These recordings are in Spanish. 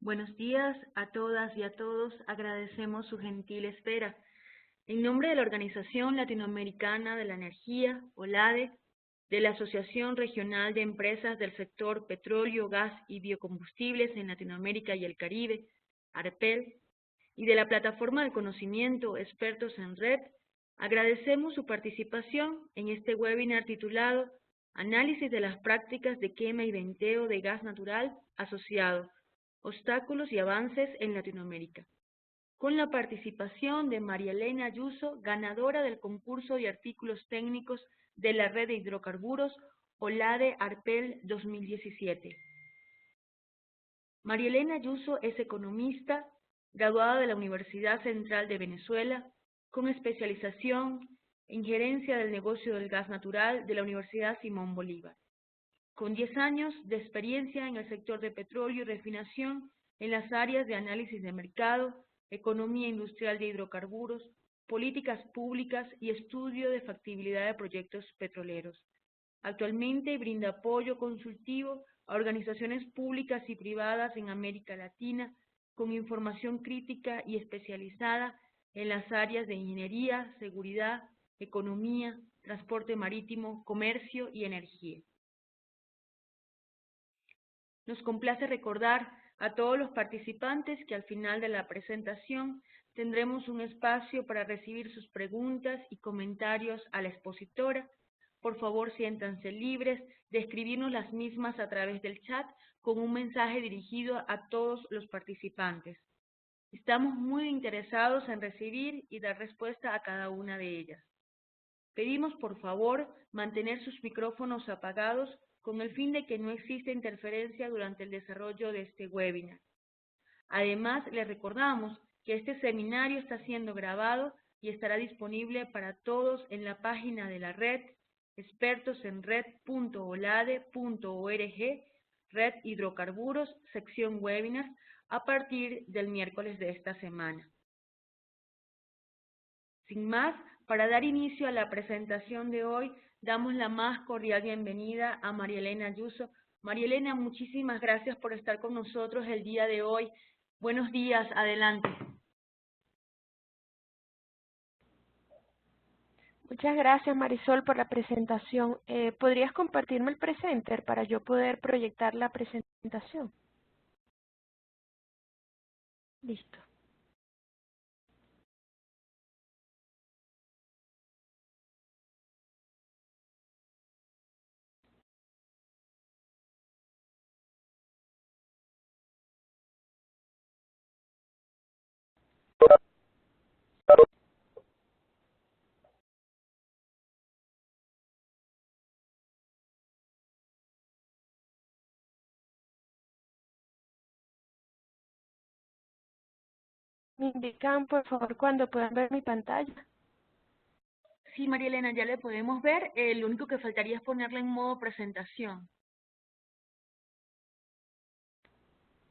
Buenos días a todas y a todos. Agradecemos su gentil espera. En nombre de la Organización Latinoamericana de la Energía, OLADE, de la Asociación Regional de Empresas del Sector Petróleo, Gas y Biocombustibles en Latinoamérica y el Caribe, ARPEL, y de la Plataforma de Conocimiento Expertos en Red, agradecemos su participación en este webinar titulado Análisis de las prácticas de quema y venteo de gas natural asociado, obstáculos y avances en Latinoamérica, con la participación de María Elena Ayuso, ganadora del concurso de artículos técnicos de la Red de Hidrocarburos OLADE ARPEL 2017. María Elena Ayuso es economista, graduada de la Universidad Central de Venezuela, con especialización en gerencia del negocio del gas natural de la Universidad Simón Bolívar, con 10 años de experiencia en el sector de petróleo y refinación en las áreas de análisis de mercado, economía industrial de hidrocarburos, políticas públicas y estudio de factibilidad de proyectos petroleros. Actualmente brinda apoyo consultivo a organizaciones públicas y privadas en América Latina con información crítica y especializada en las áreas de ingeniería, seguridad, economía, transporte marítimo, comercio y energía. Nos complace recordar a todos los participantes que al final de la presentación tendremos un espacio para recibir sus preguntas y comentarios a la expositora. Por favor, siéntanse libres de escribirnos las mismas a través del chat con un mensaje dirigido a todos los participantes. Estamos muy interesados en recibir y dar respuesta a cada una de ellas. Pedimos, por favor, mantener sus micrófonos apagados con el fin de que no exista interferencia durante el desarrollo de este webinar. Además, les recordamos que este seminario está siendo grabado y estará disponible para todos en la página de la red, expertosenred.olade.org, Red Hidrocarburos, sección webinars, a partir del miércoles de esta semana. Sin más, para dar inicio a la presentación de hoy, damos la más cordial bienvenida a María Elena Ayuso. María Elena, muchísimas gracias por estar con nosotros el día de hoy. Buenos días, adelante. Muchas gracias, Marisol, por la presentación. ¿Podrías compartirme el presenter para yo poder proyectar la presentación? Listo. ¿Me indican, por favor, cuando puedan ver mi pantalla? Sí, María Elena, ya le podemos ver. Lo único que faltaría es ponerla en modo presentación.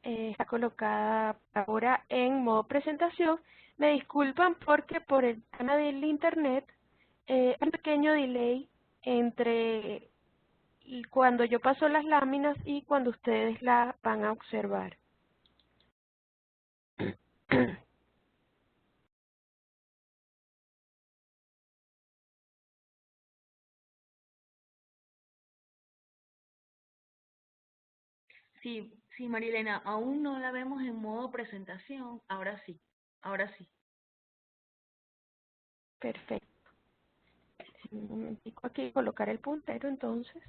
Está colocada ahora en modo presentación. Me disculpan porque por el tema del internet hay un pequeño delay entre cuando yo paso las láminas y cuando ustedes la van a observar. Sí, sí, María Elena, aún no la vemos en modo presentación. Ahora sí, ahora sí. Perfecto. Un momentico aquí, colocar el puntero entonces.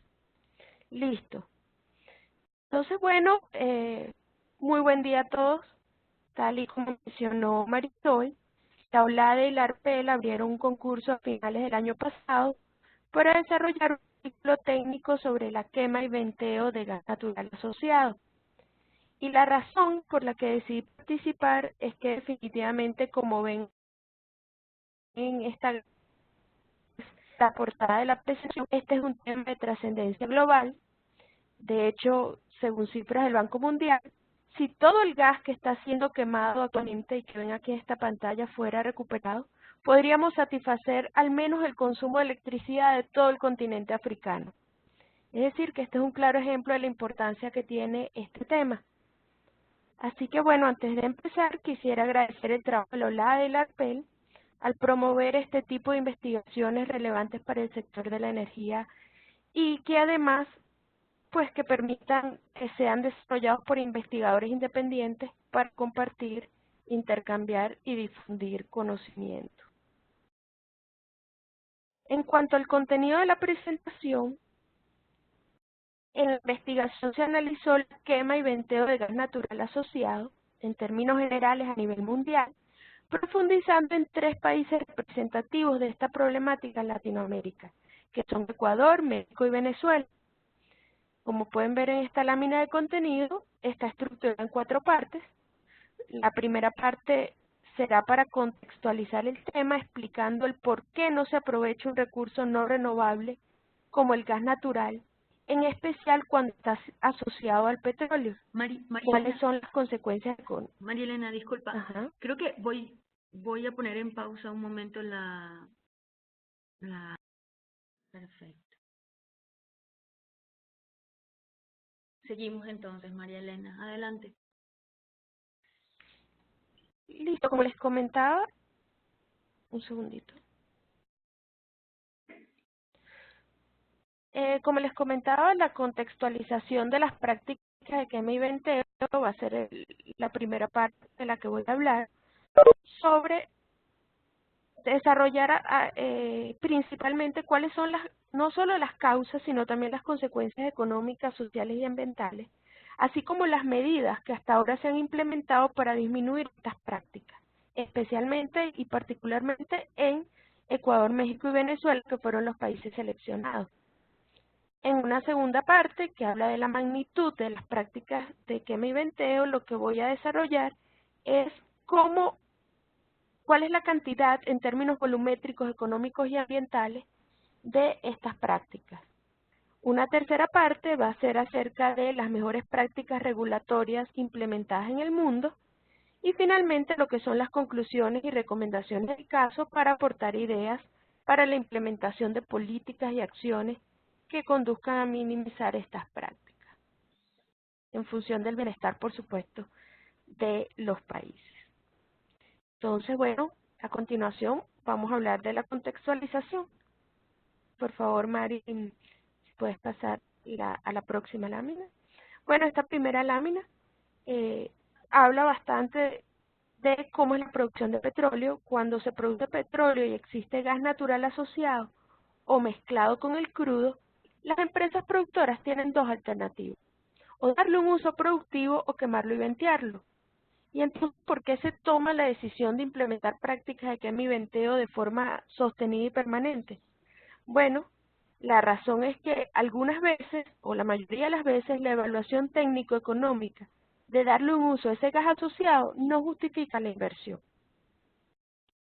Listo. Entonces, bueno, muy buen día a todos. Tal y como mencionó Marisol, la OLADE y la ARPEL abrieron un concurso a finales del año pasado para desarrollar un artículo técnico sobre la quema y venteo de gas natural asociado. Y la razón por la que decidí participar es que definitivamente, como ven en la portada de la presentación, este es un tema de trascendencia global. De hecho, según cifras del Banco Mundial, si todo el gas que está siendo quemado actualmente y que ven aquí en esta pantalla fuera recuperado, podríamos satisfacer al menos el consumo de electricidad de todo el continente africano. Es decir, que este es un claro ejemplo de la importancia que tiene este tema. Así que bueno, antes de empezar quisiera agradecer el trabajo de la OLADE y la ARPEL al promover este tipo de investigaciones relevantes para el sector de la energía y que además pues que permitan que sean desarrollados por investigadores independientes para compartir, intercambiar y difundir conocimiento. En cuanto al contenido de la presentación, en la investigación se analizó la quema y venteo de gas natural asociado, en términos generales a nivel mundial, profundizando en 3 países representativos de esta problemática en Latinoamérica, que son Ecuador, México y Venezuela. Como pueden ver en esta lámina de contenido, está estructurada en 4 partes. La primera parte será para contextualizar el tema, explicando el por qué no se aprovecha un recurso no renovable como el gas natural, en especial cuando está asociado al petróleo. ¿Cuáles son las consecuencias económicas? María Elena, disculpa. Ajá. Creo que voy a poner en pausa un momento Perfecto. Seguimos entonces, María Elena. Adelante. Listo, como les comentaba, un segundito. Como les comentaba, la contextualización de las prácticas de quema y venteo va a ser la primera parte de la que voy a hablar, sobre desarrollar principalmente cuáles son no solo las causas, sino también las consecuencias económicas, sociales y ambientales, así como las medidas que hasta ahora se han implementado para disminuir estas prácticas, especialmente y particularmente en Ecuador, México y Venezuela, que fueron los países seleccionados. En una segunda parte, que habla de la magnitud de las prácticas de quema y venteo, lo que voy a desarrollar es cuál es la cantidad en términos volumétricos, económicos y ambientales de estas prácticas. Una tercera parte va a ser acerca de las mejores prácticas regulatorias implementadas en el mundo y finalmente lo que son las conclusiones y recomendaciones del caso para aportar ideas para la implementación de políticas y acciones que conduzcan a minimizar estas prácticas, en función del bienestar, por supuesto, de los países. Entonces, bueno, a continuación vamos a hablar de la contextualización. Por favor, Mari, si puedes pasar a la próxima lámina. Bueno, esta primera lámina habla bastante de cómo es la producción de petróleo. Cuando se produce petróleo y existe gas natural asociado o mezclado con el crudo, las empresas productoras tienen 2 alternativas: o darle un uso productivo o quemarlo y ventearlo. Y entonces, ¿por qué se toma la decisión de implementar prácticas de quema y venteo de forma sostenida y permanente? Bueno, la razón es que algunas veces, o la mayoría de las veces, la evaluación técnico-económica de darle un uso a ese gas asociado no justifica la inversión.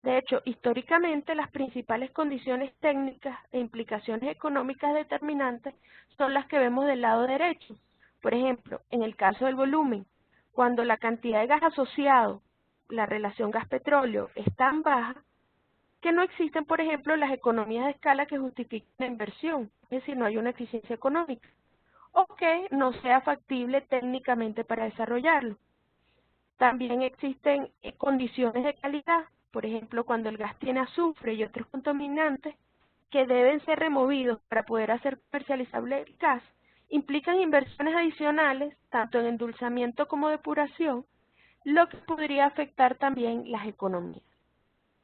De hecho, históricamente las principales condiciones técnicas e implicaciones económicas determinantes son las que vemos del lado derecho. Por ejemplo, en el caso del volumen, cuando la cantidad de gas asociado, la relación gas-petróleo, es tan baja, que no existen, por ejemplo, las economías de escala que justifiquen la inversión, es decir, no hay una eficiencia económica, o que no sea factible técnicamente para desarrollarlo. También existen condiciones de calidad, por ejemplo, cuando el gas tiene azufre y otros contaminantes que deben ser removidos para poder hacer comercializable el gas, implican inversiones adicionales, tanto en endulzamiento como depuración, lo que podría afectar también las economías.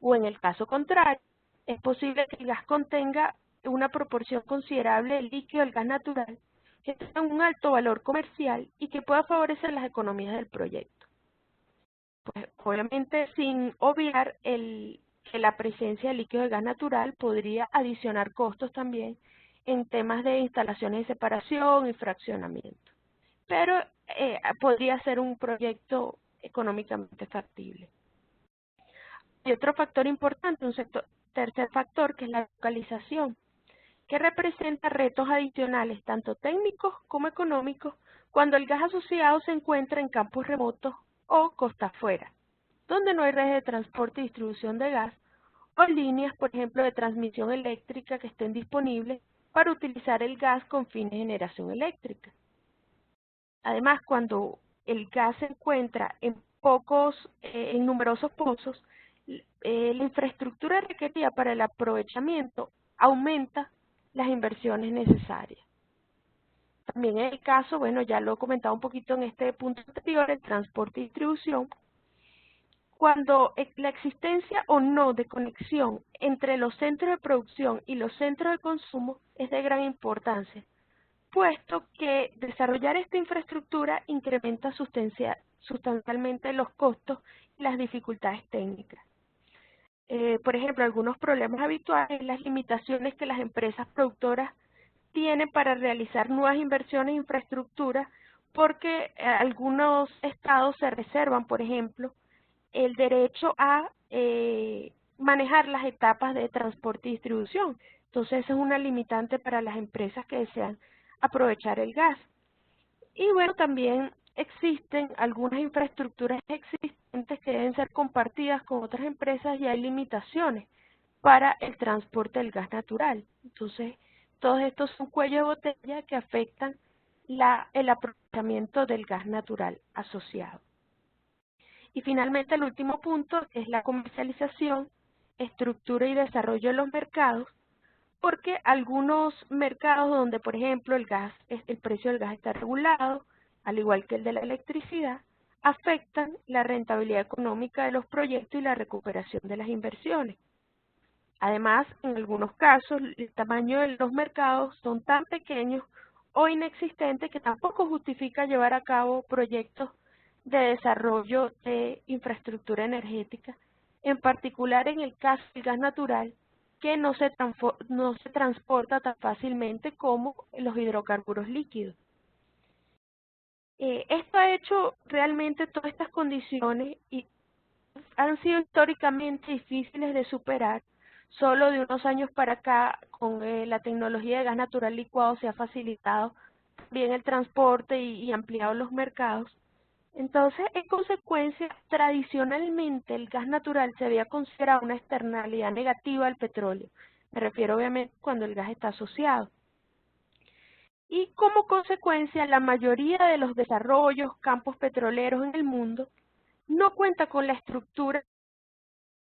O en el caso contrario, es posible que el gas contenga una proporción considerable de líquido del gas natural que tenga un alto valor comercial y que pueda favorecer las economías del proyecto. Pues obviamente sin obviar que la presencia de líquido de gas natural podría adicionar costos también en temas de instalaciones de separación y fraccionamiento. Pero podría ser un proyecto económicamente factible. Y otro factor importante, tercer factor, que es la localización, que representa retos adicionales, tanto técnicos como económicos, cuando el gas asociado se encuentra en campos remotos o costa afuera, donde no hay redes de transporte y distribución de gas, o líneas, por ejemplo, de transmisión eléctrica que estén disponibles para utilizar el gas con fines de generación eléctrica. Además, cuando el gas se encuentra en numerosos pozos, la infraestructura requerida para el aprovechamiento aumenta las inversiones necesarias. También en el caso, bueno, ya lo he comentado un poquito en este punto anterior, el transporte y distribución, cuando la existencia o no de conexión entre los centros de producción y los centros de consumo es de gran importancia, puesto que desarrollar esta infraestructura incrementa sustancialmente los costos y las dificultades técnicas. Por ejemplo, algunos problemas habituales, las limitaciones que las empresas productoras tienen para realizar nuevas inversiones en infraestructura, porque algunos estados se reservan, por ejemplo, el derecho a manejar las etapas de transporte y distribución. Entonces, esa es una limitante para las empresas que desean aprovechar el gas. Y bueno, también existen algunas infraestructuras existentes que deben ser compartidas con otras empresas y hay limitaciones para el transporte del gas natural. Entonces, todos estos son cuellos de botella que afectan el aprovechamiento del gas natural asociado. Y finalmente el último punto es la comercialización, estructura y desarrollo de los mercados, porque algunos mercados donde, por ejemplo, el precio del gas está regulado, al igual que el de la electricidad, afectan la rentabilidad económica de los proyectos y la recuperación de las inversiones. Además, en algunos casos, el tamaño de los mercados son tan pequeños o inexistentes que tampoco justifica llevar a cabo proyectos de desarrollo de infraestructura energética, en particular en el caso del gas natural, que no se transporta tan fácilmente como los hidrocarburos líquidos. Esto ha hecho realmente todas estas condiciones y han sido históricamente difíciles de superar. Solo de unos años para acá, con la tecnología de gas natural licuado, se ha facilitado también el transporte y ampliado los mercados. Entonces, en consecuencia, tradicionalmente el gas natural se había considerado una externalidad negativa al petróleo. Me refiero obviamente cuando el gas está asociado. Y como consecuencia, la mayoría de los desarrollos, campos petroleros en el mundo, no cuenta con la estructura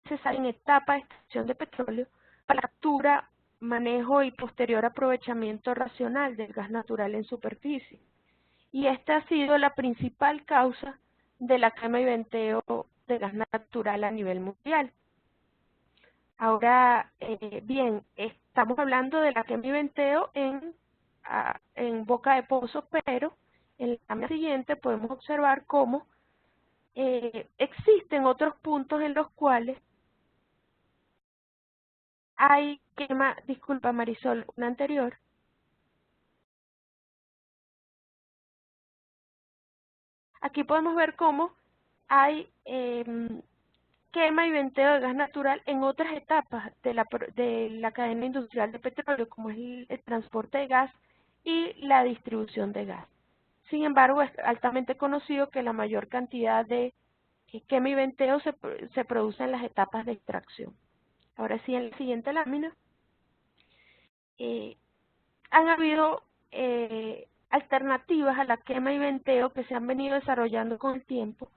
necesaria en etapa de extracción de petróleo para captura, manejo y posterior aprovechamiento racional del gas natural en superficie. Y esta ha sido la principal causa de la quema y venteo de gas natural a nivel mundial. Ahora, bien, estamos hablando de la quema y venteo en boca de pozo, pero en la lámina siguiente podemos observar cómo existen otros puntos en los cuales hay quema, disculpa Marisol, una anterior. Aquí podemos ver cómo hay quema y venteo de gas natural en otras etapas de la cadena industrial de petróleo, como es el transporte de gas y la distribución de gas. Sin embargo, es altamente conocido que la mayor cantidad de quema y venteo se produce en las etapas de extracción. Ahora sí, en la siguiente lámina, han habido alternativas a la quema y venteo que se han venido desarrollando con el tiempo,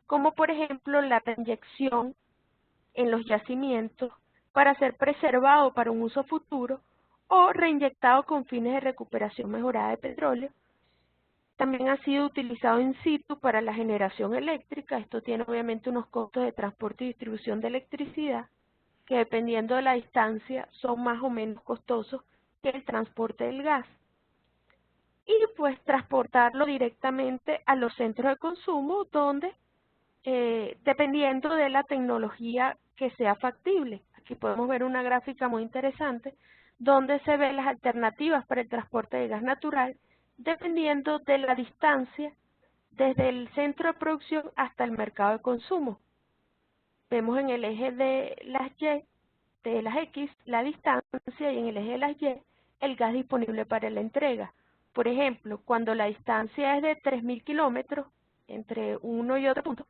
como por ejemplo la reinyección en los yacimientos para ser preservado para un uso futuro o reinyectado con fines de recuperación mejorada de petróleo. También ha sido utilizado in situ para la generación eléctrica. Esto tiene obviamente unos costos de transporte y distribución de electricidad que dependiendo de la distancia son más o menos costosos que el transporte del gas. Y pues transportarlo directamente a los centros de consumo donde, dependiendo de la tecnología que sea factible. Aquí podemos ver una gráfica muy interesante donde se ven las alternativas para el transporte de gas natural dependiendo de la distancia desde el centro de producción hasta el mercado de consumo. Vemos en el eje de las Y, de las X, la distancia y en el eje de las Y, el gas disponible para la entrega. Por ejemplo, cuando la distancia es de 3.000 kilómetros entre uno y otro punto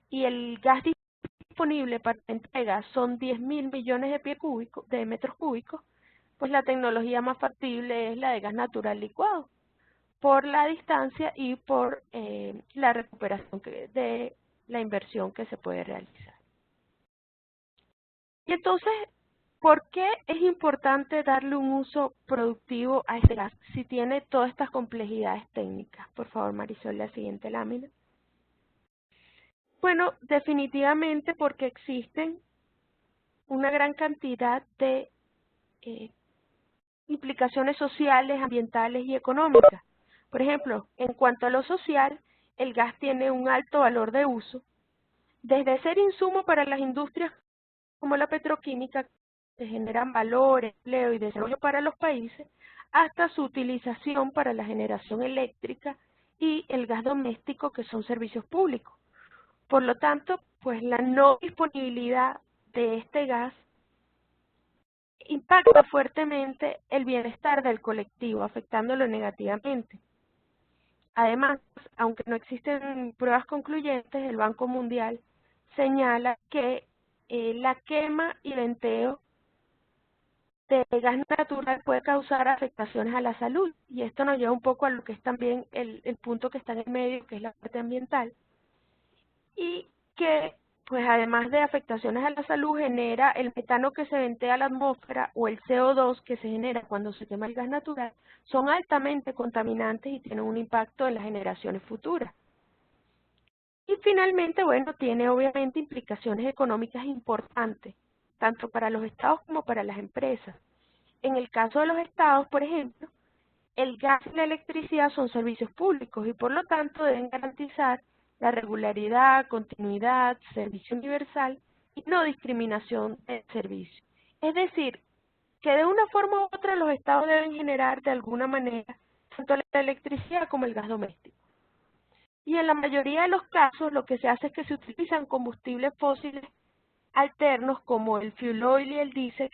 y el gas disponible para la entrega son 10.000 millones de metros cúbicos, pues la tecnología más factible es la de gas natural licuado, por la distancia y por la recuperación de la inversión que se puede realizar. Y entonces, ¿por qué es importante darle un uso productivo a este gas si tiene todas estas complejidades técnicas? Por favor, Marisol, la siguiente lámina. Bueno, definitivamente porque existen una gran cantidad de implicaciones sociales, ambientales y económicas. Por ejemplo, en cuanto a lo social, el gas tiene un alto valor de uso, desde ser insumo para las industrias como la petroquímica, que generan valor, empleo y desarrollo para los países, hasta su utilización para la generación eléctrica y el gas doméstico, que son servicios públicos. Por lo tanto, pues la no disponibilidad de este gas impacta fuertemente el bienestar del colectivo, afectándolo negativamente. Además, aunque no existen pruebas concluyentes, el Banco Mundial señala que la quema y venteo de gas natural puede causar afectaciones a la salud, y esto nos lleva un poco a lo que es también el punto que está en el medio, que es la parte ambiental, y que pues además de afectaciones a la salud genera el metano que se ventea a la atmósfera o el CO2 que se genera cuando se quema el gas natural, son altamente contaminantes y tienen un impacto en las generaciones futuras. Y finalmente, bueno, tiene obviamente implicaciones económicas importantes, tanto para los estados como para las empresas. En el caso de los estados, por ejemplo, el gas y la electricidad son servicios públicos y por lo tanto deben garantizar la regularidad, continuidad, servicio universal y no discriminación de servicio. Es decir, que de una forma u otra los estados deben generar de alguna manera tanto la electricidad como el gas doméstico. Y en la mayoría de los casos lo que se hace es que se utilizan combustibles fósiles alternos como el fuel oil y el diésel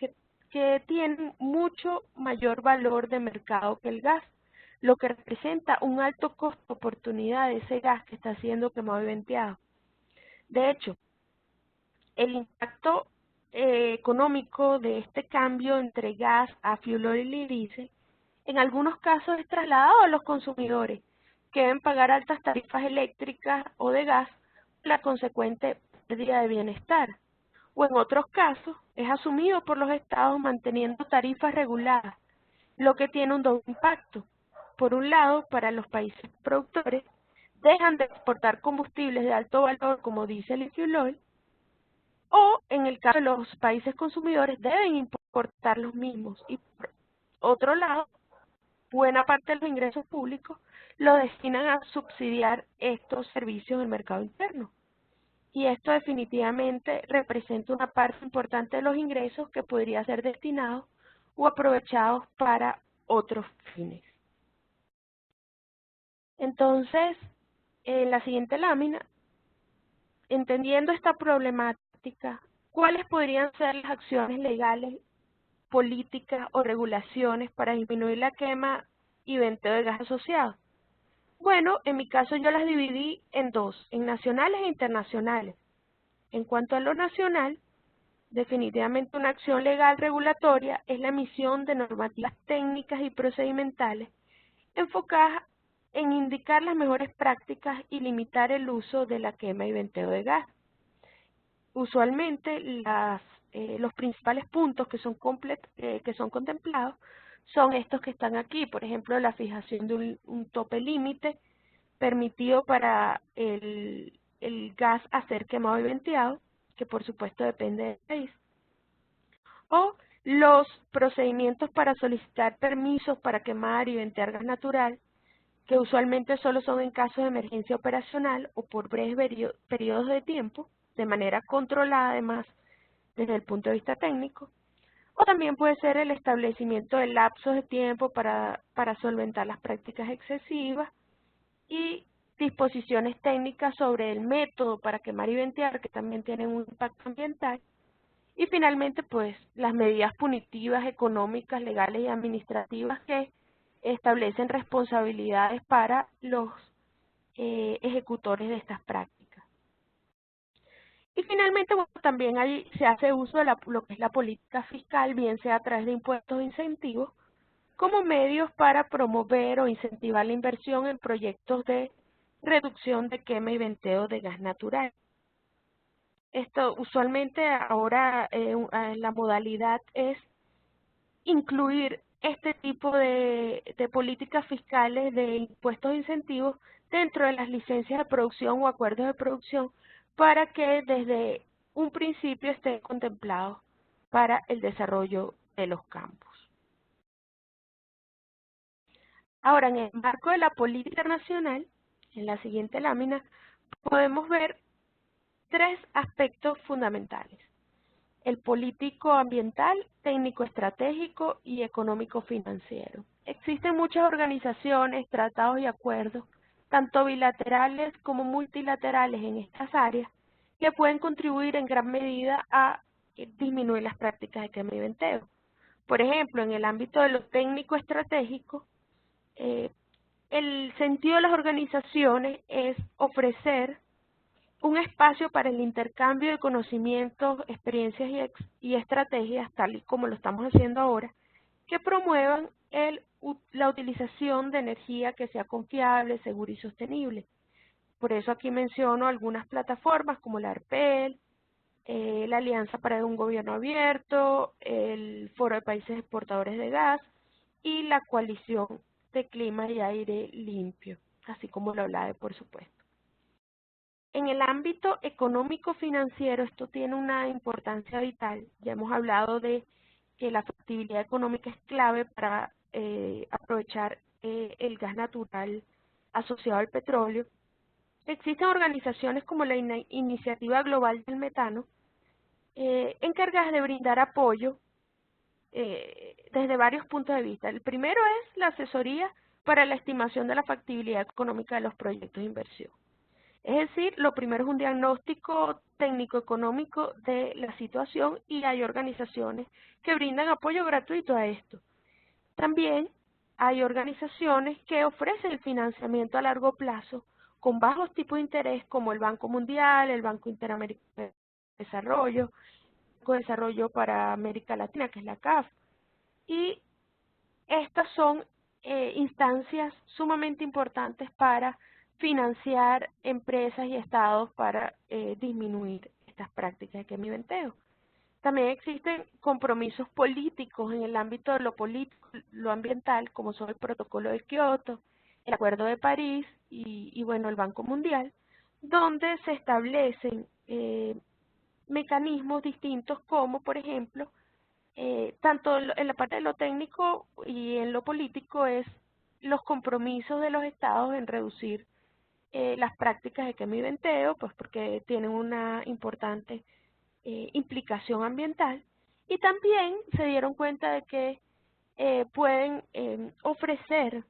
que tienen mucho mayor valor de mercado que el gas, lo que representa un alto costo oportunidad de ese gas que está siendo quemado y venteado. De hecho, el impacto económico de este cambio entre gas a fuel oil y diésel en algunos casos es trasladado a los consumidores, que deben pagar altas tarifas eléctricas o de gas, la consecuente pérdida de bienestar. O en otros casos, es asumido por los estados manteniendo tarifas reguladas, lo que tiene un doble impacto. Por un lado, para los países productores, dejan de exportar combustibles de alto valor como diésel y fuel oil, o en el caso de los países consumidores, deben importar los mismos. Y por otro lado, buena parte de los ingresos públicos lo destinan a subsidiar estos servicios del mercado interno. Y esto definitivamente representa una parte importante de los ingresos que podría ser destinados o aprovechados para otros fines. Entonces, en la siguiente lámina, entendiendo esta problemática, ¿cuáles podrían ser las acciones legales, políticas o regulaciones para disminuir la quema y venteo de gas asociado? Bueno, en mi caso yo las dividí en dos, en nacionales e internacionales. En cuanto a lo nacional, definitivamente una acción legal regulatoria es la emisión de normativas técnicas y procedimentales enfocadas en indicar las mejores prácticas y limitar el uso de la quema y venteo de gas. Usualmente los principales puntos que son contemplados son estos que están aquí, por ejemplo, la fijación de un tope límite permitido para el gas a ser quemado y venteado, que por supuesto depende del país, o los procedimientos para solicitar permisos para quemar y ventear gas natural, que usualmente solo son en casos de emergencia operacional o por breves periodos de tiempo, de manera controlada además desde el punto de vista técnico, o también puede ser el establecimiento de lapsos de tiempo para solventar las prácticas excesivas y disposiciones técnicas sobre el método para quemar y ventear, que también tienen un impacto ambiental. Y finalmente, pues, las medidas punitivas económicas, legales y administrativas que establecen responsabilidades para los ejecutores de estas prácticas. Y finalmente, bueno, también se hace uso de lo que es la política fiscal, bien sea a través de impuestos o incentivos, como medios para promover o incentivar la inversión en proyectos de reducción de quema y venteo de gas natural. Esto usualmente ahora la modalidad es incluir este tipo de políticas fiscales de impuestos e incentivos dentro de las licencias de producción o acuerdos de producción para que desde un principio estén contemplados para el desarrollo de los campos. Ahora, en el marco de la política nacional, en la siguiente lámina, podemos ver tres aspectos fundamentales: el político ambiental, técnico estratégico y económico financiero. Existen muchas organizaciones, tratados y acuerdos, tanto bilaterales como multilaterales en estas áreas, que pueden contribuir en gran medida a disminuir las prácticas de quema y venteo. Por ejemplo, en el ámbito de lo técnico estratégico, el sentido de las organizaciones es ofrecer un espacio para el intercambio de conocimientos, experiencias y estrategias, tal y como lo estamos haciendo ahora, que promuevan la utilización de energía que sea confiable, segura y sostenible. Por eso aquí menciono algunas plataformas como la ARPEL, la Alianza para un Gobierno Abierto, el Foro de Países Exportadores de Gas y la Coalición de Clima y Aire Limpio, así como la OLADE, por supuesto. En el ámbito económico-financiero esto tiene una importancia vital. Ya hemos hablado de que la factibilidad económica es clave para aprovechar el gas natural asociado al petróleo. Existen organizaciones como la Iniciativa Global del Metano, encargadas de brindar apoyo desde varios puntos de vista. El primero es la asesoría para la estimación de la factibilidad económica de los proyectos de inversión. Es decir, lo primero es un diagnóstico técnico-económico de la situación y hay organizaciones que brindan apoyo gratuito a esto. También hay organizaciones que ofrecen el financiamiento a largo plazo con bajos tipos de interés como el Banco Mundial, el Banco Interamericano de Desarrollo, el Banco de Desarrollo para América Latina, que es la CAF. Y estas son instancias sumamente importantes para financiar empresas y estados para disminuir estas prácticas de quema y venteo. También existen compromisos políticos en el ámbito de lo político, lo ambiental, como son el Protocolo de Kioto, el Acuerdo de París y bueno, el Banco Mundial, donde se establecen mecanismos distintos como, por ejemplo, tanto en la parte de lo técnico y en lo político es los compromisos de los estados en reducir las prácticas de quema y venteo, pues porque tienen una importante implicación ambiental, y también se dieron cuenta de que pueden ofrecer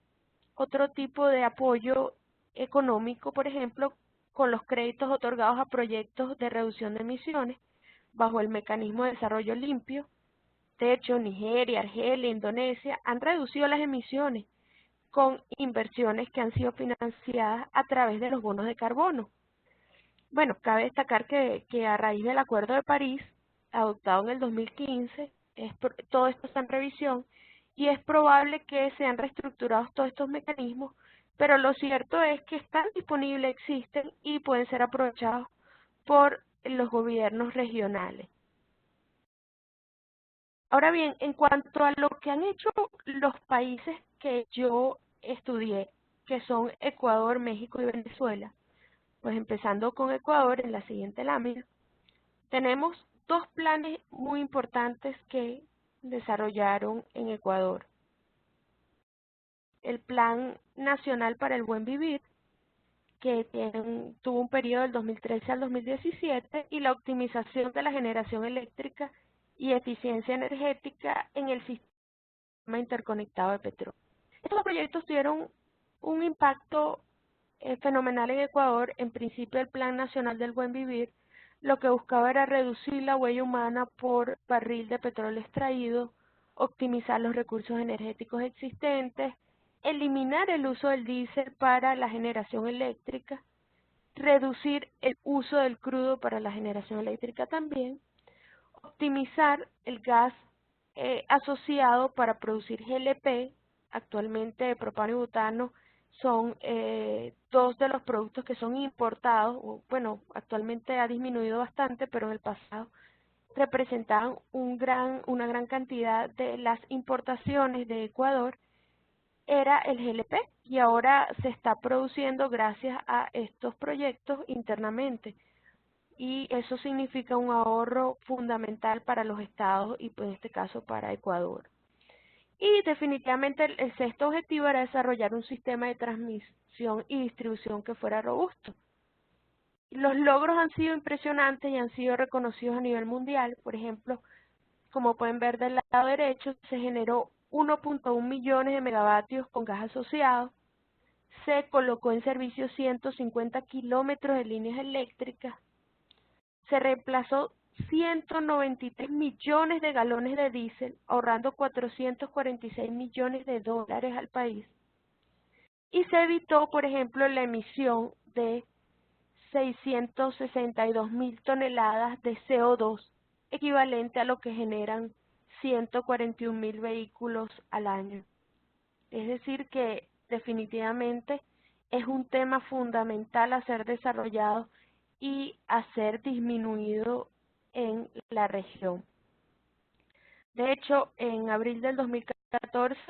otro tipo de apoyo económico, por ejemplo, con los créditos otorgados a proyectos de reducción de emisiones bajo el mecanismo de desarrollo limpio. De hecho, Nigeria, Argelia, Indonesia han reducido las emisiones con inversiones que han sido financiadas a través de los bonos de carbono. Bueno, cabe destacar que a raíz del Acuerdo de París, adoptado en el 2015, todo esto está en revisión y es probable que sean reestructurados todos estos mecanismos, pero lo cierto es que están disponibles, existen y pueden ser aprovechados por los gobiernos regionales. Ahora bien, en cuanto a lo que han hecho los países que yo estudié, que son Ecuador, México y Venezuela, pues empezando con Ecuador, en la siguiente lámina, tenemos dos planes muy importantes que desarrollaron en Ecuador. El Plan Nacional para el Buen Vivir, que tuvo un periodo del 2013 al 2017, y la optimización de la generación eléctrica y eficiencia energética en el sistema interconectado de petróleo. Estos proyectos tuvieron un impacto fenomenal en Ecuador. En principio, el Plan Nacional del Buen Vivir lo que buscaba era reducir la huella humana por barril de petróleo extraído, optimizar los recursos energéticos existentes, eliminar el uso del diésel para la generación eléctrica, reducir el uso del crudo para la generación eléctrica también, optimizar el gas asociado para producir GLP. Actualmente propano y butano son dos de los productos que son importados. Bueno, actualmente ha disminuido bastante, pero en el pasado representaban una gran cantidad de las importaciones de Ecuador, era el GLP, y ahora se está produciendo gracias a estos proyectos internamente, y eso significa un ahorro fundamental para los estados y en este caso para Ecuador. Y definitivamente el sexto objetivo era desarrollar un sistema de transmisión y distribución que fuera robusto. Los logros han sido impresionantes y han sido reconocidos a nivel mundial. Por ejemplo, como pueden ver del lado derecho, se generó 1.1 millones de megavatios con gas asociado, se colocó en servicio 150 kilómetros de líneas eléctricas, se reemplazó 193 millones de galones de diésel, ahorrando 446 millones de dólares al país, y se evitó, por ejemplo, la emisión de 662.000 toneladas de CO2, equivalente a lo que generan 141.000 vehículos al año. Es decir, que definitivamente es un tema fundamental a ser desarrollado y a ser disminuido en la región. De hecho, en abril del 2014,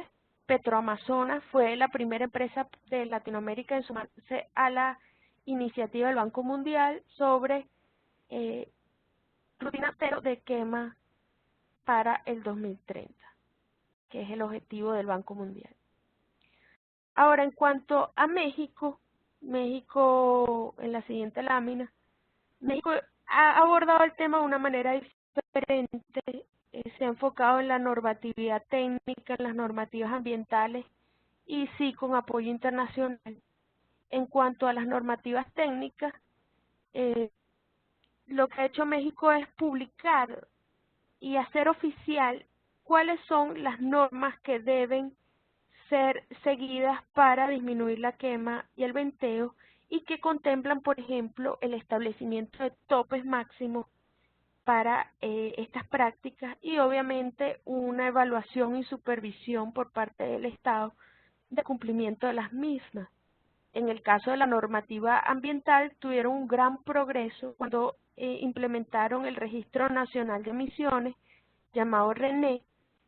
Petroamazonas fue la primera empresa de Latinoamérica en sumarse a la iniciativa del Banco Mundial sobre rutina cero de quema para el 2030, que es el objetivo del Banco Mundial. Ahora, en cuanto a México, en la siguiente lámina, México ha abordado el tema de una manera diferente, se ha enfocado en la normatividad técnica, en las normativas ambientales y sí con apoyo internacional. En cuanto a las normativas técnicas, lo que ha hecho México es publicar y hacer oficial cuáles son las normas que deben ser seguidas para disminuir la quema y el venteo, y que contemplan, por ejemplo, el establecimiento de topes máximos para estas prácticas y obviamente una evaluación y supervisión por parte del Estado de cumplimiento de las mismas. En el caso de la normativa ambiental, tuvieron un gran progreso cuando implementaron el Registro Nacional de Emisiones, llamado RENE,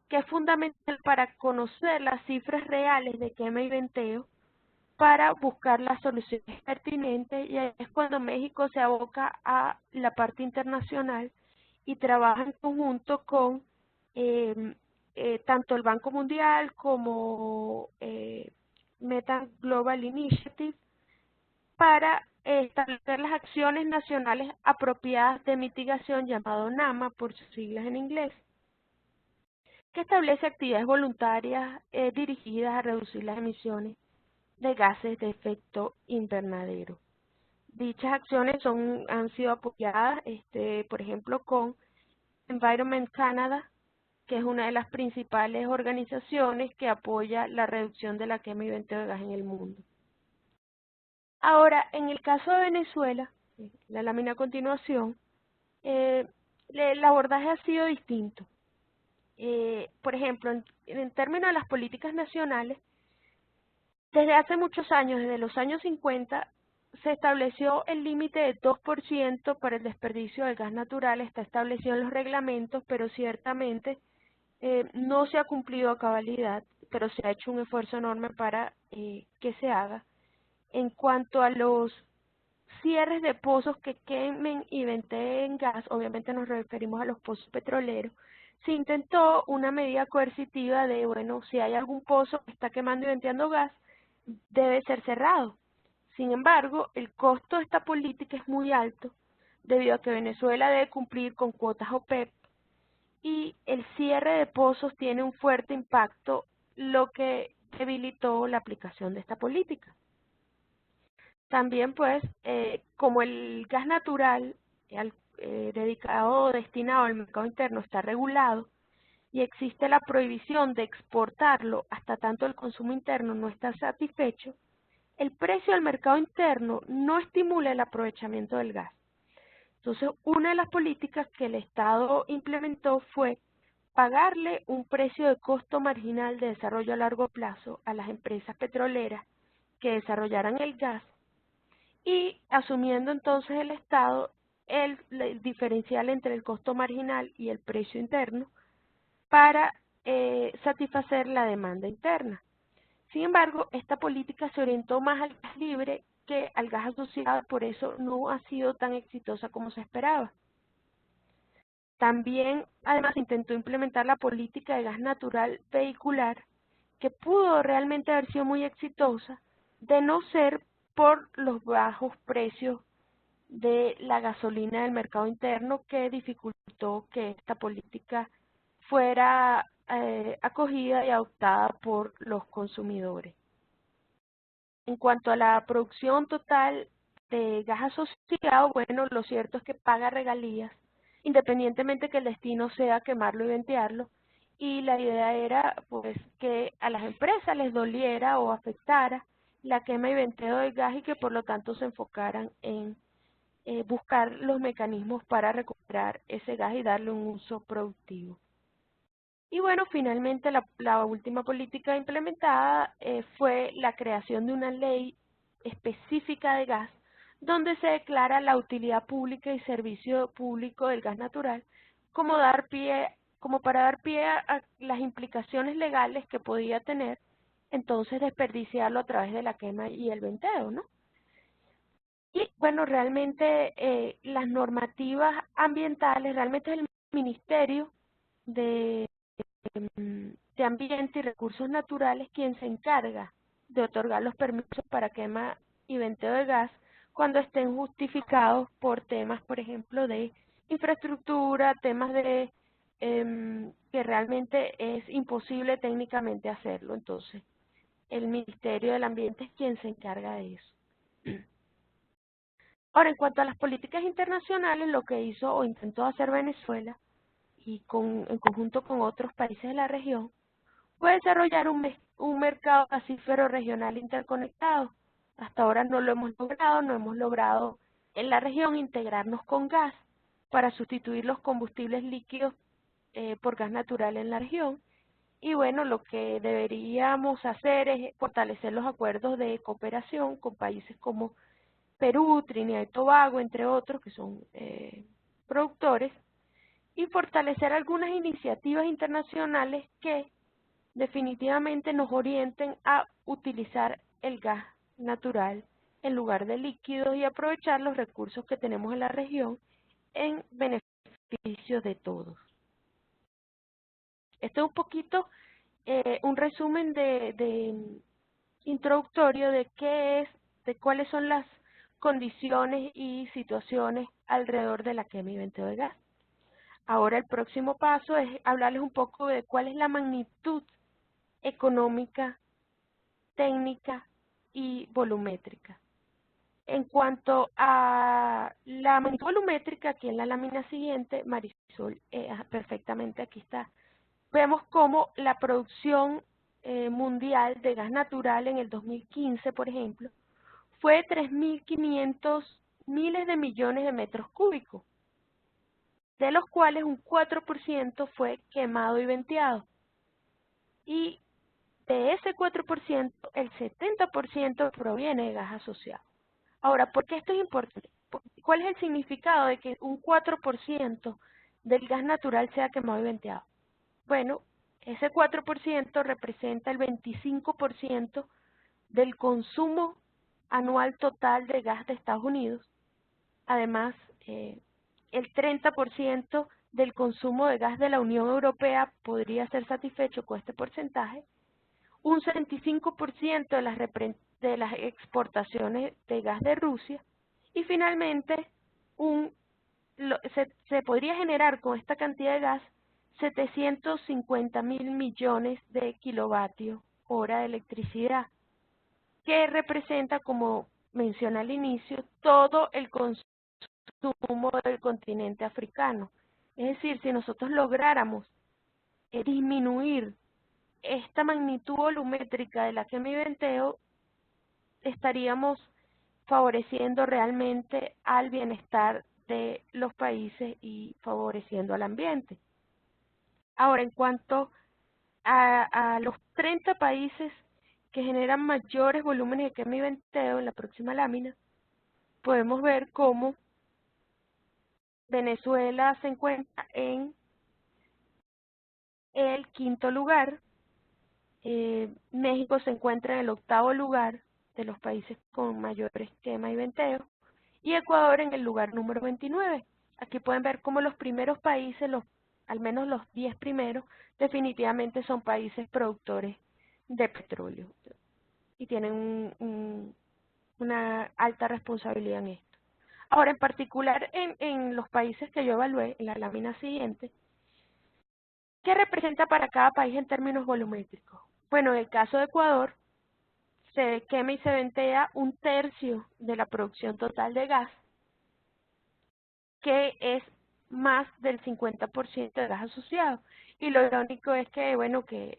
que es fundamental para conocer las cifras reales de quema y venteo, para buscar las soluciones pertinentes, y ahí es cuando México se aboca a la parte internacional y trabaja en conjunto con tanto el Banco Mundial como Methane Global Initiative para establecer las acciones nacionales apropiadas de mitigación, llamado NAMA por sus siglas en inglés, que establece actividades voluntarias dirigidas a reducir las emisiones de gases de efecto invernadero. Dichas acciones han sido apoyadas, por ejemplo, con Environment Canada, que es una de las principales organizaciones que apoya la reducción de la quema y venteo de gas en el mundo. Ahora, en el caso de Venezuela, la lámina a continuación, el abordaje ha sido distinto. Por ejemplo, en términos de las políticas nacionales, desde hace muchos años, desde los años 50, se estableció el límite de 2% para el desperdicio del gas natural. Está establecido en los reglamentos, pero ciertamente no se ha cumplido a cabalidad, pero se ha hecho un esfuerzo enorme para que se haga. En cuanto a los cierres de pozos que quemen y venteen gas, obviamente nos referimos a los pozos petroleros, se intentó una medida coercitiva de, bueno, si hay algún pozo que está quemando y venteando gas, debe ser cerrado. Sin embargo, el costo de esta política es muy alto, debido a que Venezuela debe cumplir con cuotas OPEP, y el cierre de pozos tiene un fuerte impacto, lo que debilitó la aplicación de esta política. También, pues, como el gas natural dedicado o destinado al mercado interno está regulado y existe la prohibición de exportarlo hasta tanto el consumo interno no está satisfecho, el precio del mercado interno no estimula el aprovechamiento del gas. Entonces, una de las políticas que el Estado implementó fue pagarle un precio de costo marginal de desarrollo a largo plazo a las empresas petroleras que desarrollaran el gas y asumiendo entonces el Estado el diferencial entre el costo marginal y el precio interno para satisfacer la demanda interna. Sin embargo, esta política se orientó más al gas libre que al gas asociado, por eso no ha sido tan exitosa como se esperaba. También, además, intentó implementar la política de gas natural vehicular, que pudo realmente haber sido muy exitosa, de no ser por los bajos precios de la gasolina del mercado interno, que dificultó que esta política fuera acogida y adoptada por los consumidores. En cuanto a la producción total de gas asociado, bueno, lo cierto es que paga regalías, independientemente que el destino sea quemarlo y ventearlo, y la idea era pues que a las empresas les doliera o afectara la quema y venteo del gas y que por lo tanto se enfocaran en buscar los mecanismos para recuperar ese gas y darle un uso productivo. Y bueno, finalmente la última política implementada fue la creación de una ley específica de gas, donde se declara la utilidad pública y servicio público del gas natural como para dar pie a las implicaciones legales que podía tener entonces desperdiciarlo a través de la quema y el venteo, ¿no? Y bueno, realmente las normativas ambientales, realmente es el Ministerio de de Ambiente y Recursos Naturales quien se encarga de otorgar los permisos para quema y venteo de gas cuando estén justificados por temas, por ejemplo, de infraestructura, temas de que realmente es imposible técnicamente hacerlo. Entonces, el Ministerio del Ambiente es quien se encarga de eso. Ahora, en cuanto a las políticas internacionales, lo que hizo o intentó hacer Venezuela y en conjunto con otros países de la región fue desarrollar un mercado gasífero regional interconectado. Hasta ahora no lo hemos logrado, no hemos logrado en la región integrarnos con gas para sustituir los combustibles líquidos por gas natural en la región. Y bueno, lo que deberíamos hacer es fortalecer los acuerdos de cooperación con países como Perú, Trinidad y Tobago, entre otros, que son productores, y fortalecer algunas iniciativas internacionales que definitivamente nos orienten a utilizar el gas natural en lugar de líquidos y aprovechar los recursos que tenemos en la región en beneficio de todos. Esto es un poquito un resumen de introductorio de qué es, de cuáles son las condiciones y situaciones alrededor de la quema y venteo de gas. Ahora el próximo paso es hablarles un poco de cuál es la magnitud económica, técnica y volumétrica. En cuanto a la magnitud volumétrica, aquí en la lámina siguiente, Marisol, perfectamente aquí está, vemos cómo la producción mundial de gas natural en el 2015, por ejemplo, fue de 3.500 miles de millones de metros cúbicos, de los cuales un 4% fue quemado y venteado. Y de ese 4%, el 70% proviene de gas asociado. Ahora, ¿por qué esto es importante? ¿Cuál es el significado de que un 4% del gas natural sea quemado y venteado? Bueno, ese 4% representa el 25% del consumo anual total de gas de Estados Unidos. Además, el 30% del consumo de gas de la Unión Europea podría ser satisfecho con este porcentaje. Un 75% de las exportaciones de gas de Rusia. Y finalmente, se podría generar con esta cantidad de gas 750.000 millones de kilovatios hora de electricidad, que representa, como mencioné al inicio, todo el consumo del continente africano. Es decir, si nosotros lográramos disminuir esta magnitud volumétrica de la quema y venteo, estaríamos favoreciendo realmente al bienestar de los países y favoreciendo al ambiente. Ahora, en cuanto a los 30 países que generan mayores volúmenes de quema y venteo en la próxima lámina, podemos ver cómo Venezuela se encuentra en el quinto lugar, México se encuentra en el octavo lugar de los países con mayores quema y venteo, y Ecuador en el lugar número 29. Aquí pueden ver cómo los primeros países, al menos los 10 primeros, definitivamente son países productores de petróleo y tienen una alta responsabilidad en esto. Ahora, en particular en los países que yo evalué, en la lámina siguiente, ¿qué representa para cada país en términos volumétricos? Bueno, en el caso de Ecuador, se quema y se ventea un tercio de la producción total de gas, que es más del 50% de gas asociado. Y lo irónico es que, bueno, que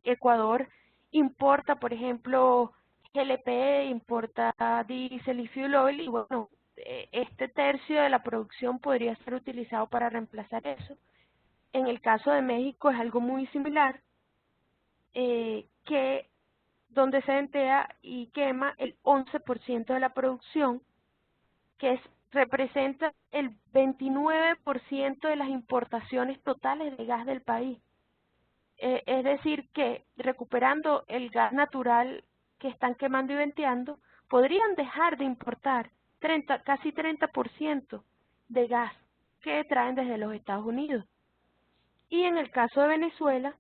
Ecuador importa, por ejemplo, GLP, importa diésel y fuel oil, y bueno, este tercio de la producción podría ser utilizado para reemplazar eso. En el caso de México es algo muy similar, que donde se ventea y quema el 11% de la producción, que representa el 29% de las importaciones totales de gas del país. Es decir, que recuperando el gas natural que están quemando y venteando, podrían dejar de importar casi 30% de gas que traen desde los Estados Unidos. Y en el caso de Venezuela,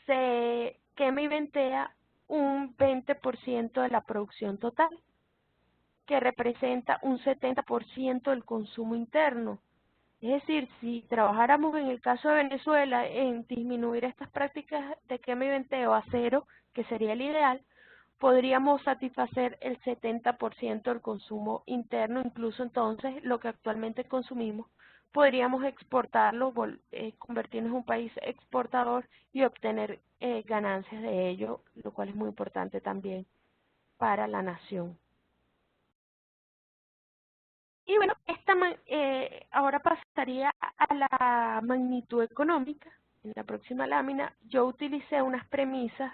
se quema y ventea un 20% de la producción total, que representa un 70% del consumo interno. Es decir, si trabajáramos en el caso de Venezuela en disminuir estas prácticas de quema y venteo a cero, que sería el ideal, podríamos satisfacer el 70% del consumo interno, incluso entonces lo que actualmente consumimos, podríamos exportarlo, convertirnos en un país exportador y obtener ganancias de ello, lo cual es muy importante también para la nación. Y bueno, ahora pasaría a la magnitud económica. En la próxima lámina yo utilicé unas premisas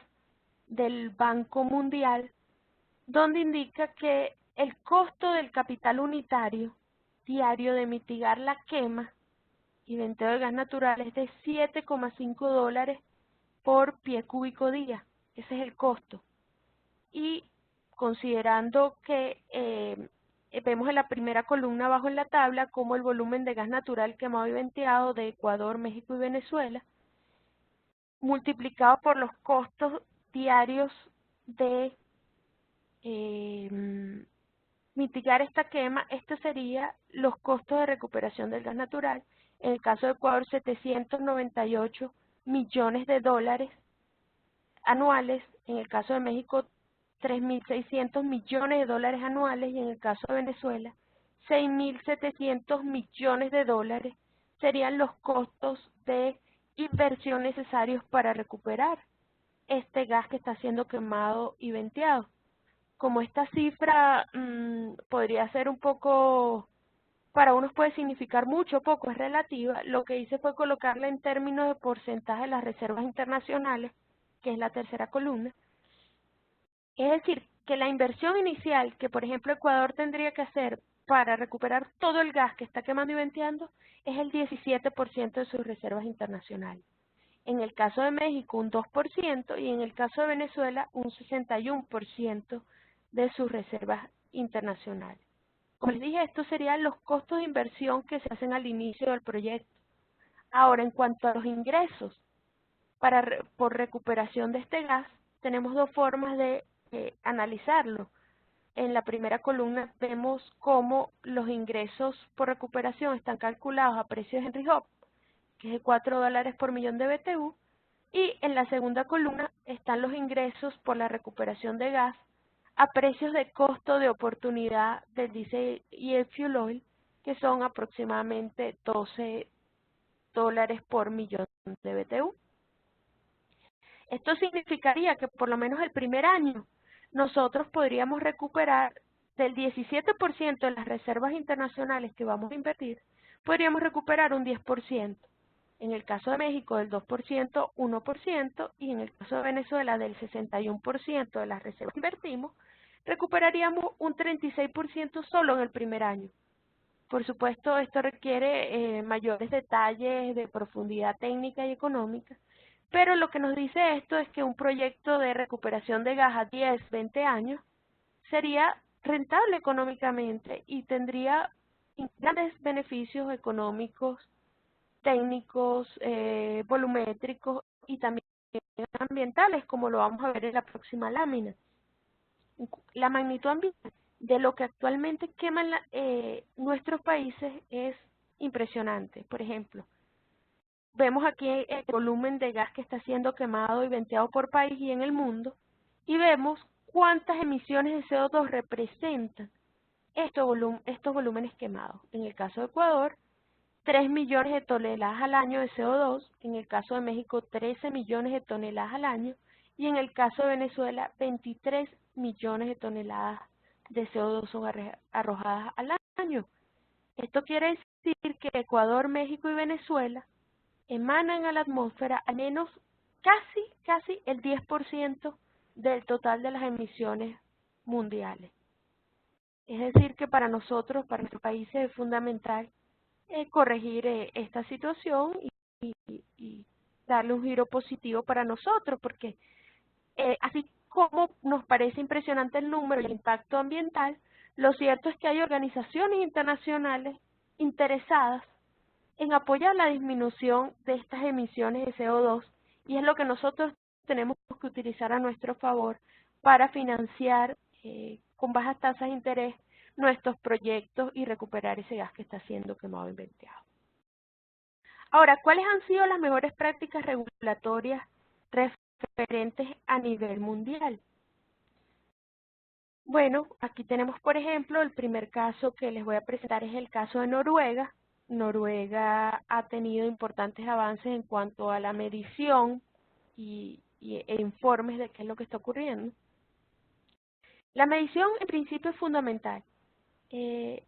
del Banco Mundial donde indica que el costo del capital unitario diario de mitigar la quema y venteo de gas natural es de $7,5 por pie cúbico día. Ese es el costo. Y considerando que vemos en la primera columna abajo en la tabla como el volumen de gas natural quemado y venteado de Ecuador, México y Venezuela, multiplicado por los costos diarios de mitigar esta quema, estos serían los costos de recuperación del gas natural. En el caso de Ecuador, 798 millones de dólares anuales. En el caso de México, 3.600 millones de dólares anuales. Y en el caso de Venezuela, 6.700 millones de dólares serían los costos de inversión necesarios para recuperar este gas que está siendo quemado y venteado. Como esta cifra podría ser un poco, para unos puede significar mucho o poco, es relativa, lo que hice fue colocarla en términos de porcentaje de las reservas internacionales, que es la tercera columna. Es decir, que la inversión inicial que, por ejemplo, Ecuador tendría que hacer para recuperar todo el gas que está quemando y venteando es el 17% de sus reservas internacionales. En el caso de México, un 2%, y en el caso de Venezuela, un 61% de sus reservas internacionales. Como les dije, estos serían los costos de inversión que se hacen al inicio del proyecto. Ahora, en cuanto a los ingresos por recuperación de este gas, tenemos dos formas de analizarlo. En la primera columna vemos cómo los ingresos por recuperación están calculados a precios de Henry Hub, que es de $4 por millón de BTU, y en la segunda columna están los ingresos por la recuperación de gas a precios de costo de oportunidad del diésel y el fuel oil, que son aproximadamente $12 por millón de BTU. Esto significaría que por lo menos el primer año nosotros podríamos recuperar del 17% de las reservas internacionales que vamos a invertir, podríamos recuperar un 10%. En el caso de México del 2%, 1%, y en el caso de Venezuela del 61% de las reservas que invertimos, recuperaríamos un 36% solo en el primer año. Por supuesto, esto requiere mayores detalles de profundidad técnica y económica, pero lo que nos dice esto es que un proyecto de recuperación de gas a 10, 20 años sería rentable económicamente y tendría grandes beneficios económicos, técnicos, volumétricos y también ambientales, como lo vamos a ver en la próxima lámina. La magnitud ambiental de lo que actualmente queman nuestros países es impresionante. Por ejemplo, vemos aquí el volumen de gas que está siendo quemado y venteado por país y en el mundo, y vemos cuántas emisiones de CO2 representan estos volúmenes quemados. En el caso de Ecuador, 3 millones de toneladas al año de CO2, en el caso de México 13 millones de toneladas al año y en el caso de Venezuela 23 millones de toneladas de CO2 son arrojadas al año. Esto quiere decir que Ecuador, México y Venezuela emanan a la atmósfera al menos casi el 10% del total de las emisiones mundiales. Es decir, que para nosotros, para nuestros países, es fundamental corregir esta situación y darle un giro positivo para nosotros, porque así como nos parece impresionante el número y el impacto ambiental, lo cierto es que hay organizaciones internacionales interesadas en apoyar la disminución de estas emisiones de CO2 y es lo que nosotros tenemos que utilizar a nuestro favor para financiar con bajas tasas de interés nuestros proyectos y recuperar ese gas que está siendo quemado y venteado. Ahora, ¿cuáles han sido las mejores prácticas regulatorias referentes a nivel mundial? Bueno, aquí tenemos, por ejemplo, el primer caso que les voy a presentar es el caso de Noruega. Noruega ha tenido importantes avances en cuanto a la medición e informes de qué es lo que está ocurriendo. La medición, en principio, es fundamental. En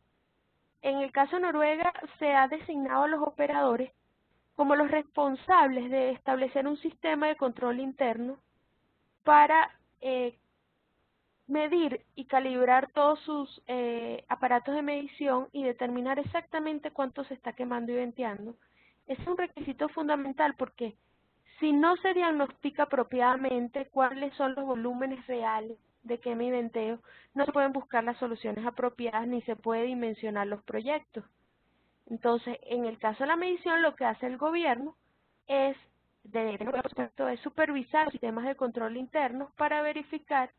el caso de Noruega, se ha designado a los operadores como los responsables de establecer un sistema de control interno para medir y calibrar todos sus aparatos de medición y determinar exactamente cuánto se está quemando y venteando. Es un requisito fundamental porque si no se diagnostica apropiadamente cuáles son los volúmenes reales de quema y venteo, no se pueden buscar las soluciones apropiadas ni se puede dimensionar los proyectos. Entonces, en el caso de la medición, lo que hace el gobierno es, es supervisar sistemas de control internos para verificar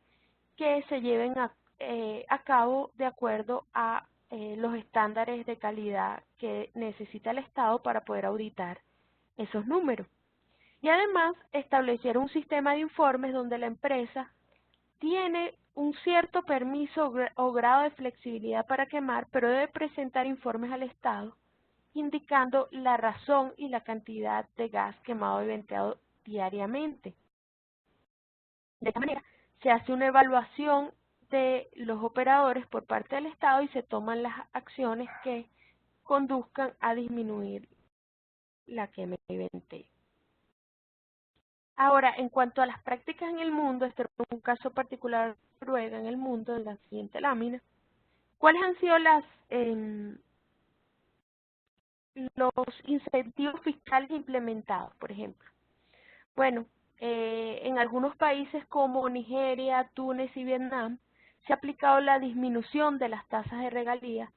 que se lleven a cabo de acuerdo a los estándares de calidad que necesita el Estado para poder auditar esos números. Y además establecieron un sistema de informes donde la empresa tiene un cierto permiso o grado de flexibilidad para quemar, pero debe presentar informes al Estado indicando la razón y la cantidad de gas quemado y venteado diariamente. De esta manera, se hace una evaluación de los operadores por parte del Estado y se toman las acciones que conduzcan a disminuir la quema y venteo. Ahora, en cuanto a las prácticas en el mundo, este es un caso particular de Noruega en el mundo, en la siguiente lámina. ¿Cuáles han sido los incentivos fiscales implementados, por ejemplo? Bueno, en algunos países como Nigeria, Túnez y Vietnam se ha aplicado la disminución de las tasas de regalías.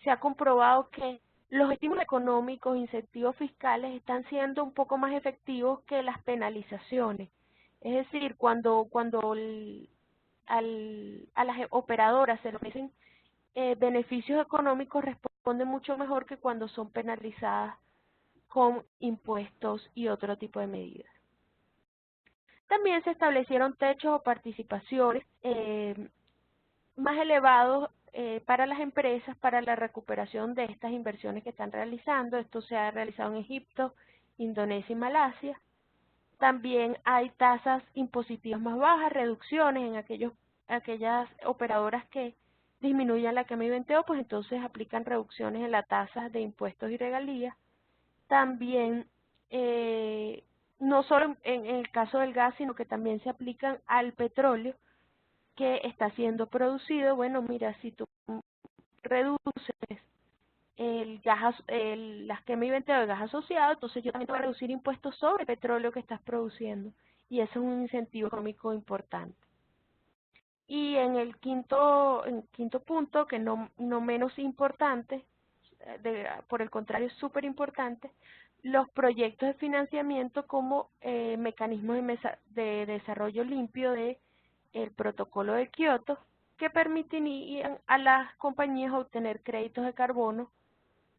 Se ha comprobado que los estímulos económicos, incentivos fiscales están siendo un poco más efectivos que las penalizaciones. Es decir, cuando a las operadoras se les ofrecen beneficios económicos, responden mucho mejor que cuando son penalizadas con impuestos y otro tipo de medidas. También se establecieron techos o participaciones más elevados para las empresas para la recuperación de estas inversiones que están realizando. Esto se ha realizado en Egipto, Indonesia y Malasia. También hay tasas impositivas más bajas, reducciones en aquellas operadoras que disminuyan la quema y venteo, pues entonces aplican reducciones en las tasas de impuestos y regalías. También no solo en el caso del gas, sino que también se aplican al petróleo que está siendo producido. Bueno, mira, si tú reduces las quema y venteo de gas asociado, entonces yo también te voy a reducir impuestos sobre el petróleo que estás produciendo. Y eso es un incentivo económico importante. Y en quinto punto, que no menos importante, por el contrario es súper importante, los proyectos de financiamiento como mecanismos de desarrollo limpio de el protocolo de Kioto, que permitirían a las compañías obtener créditos de carbono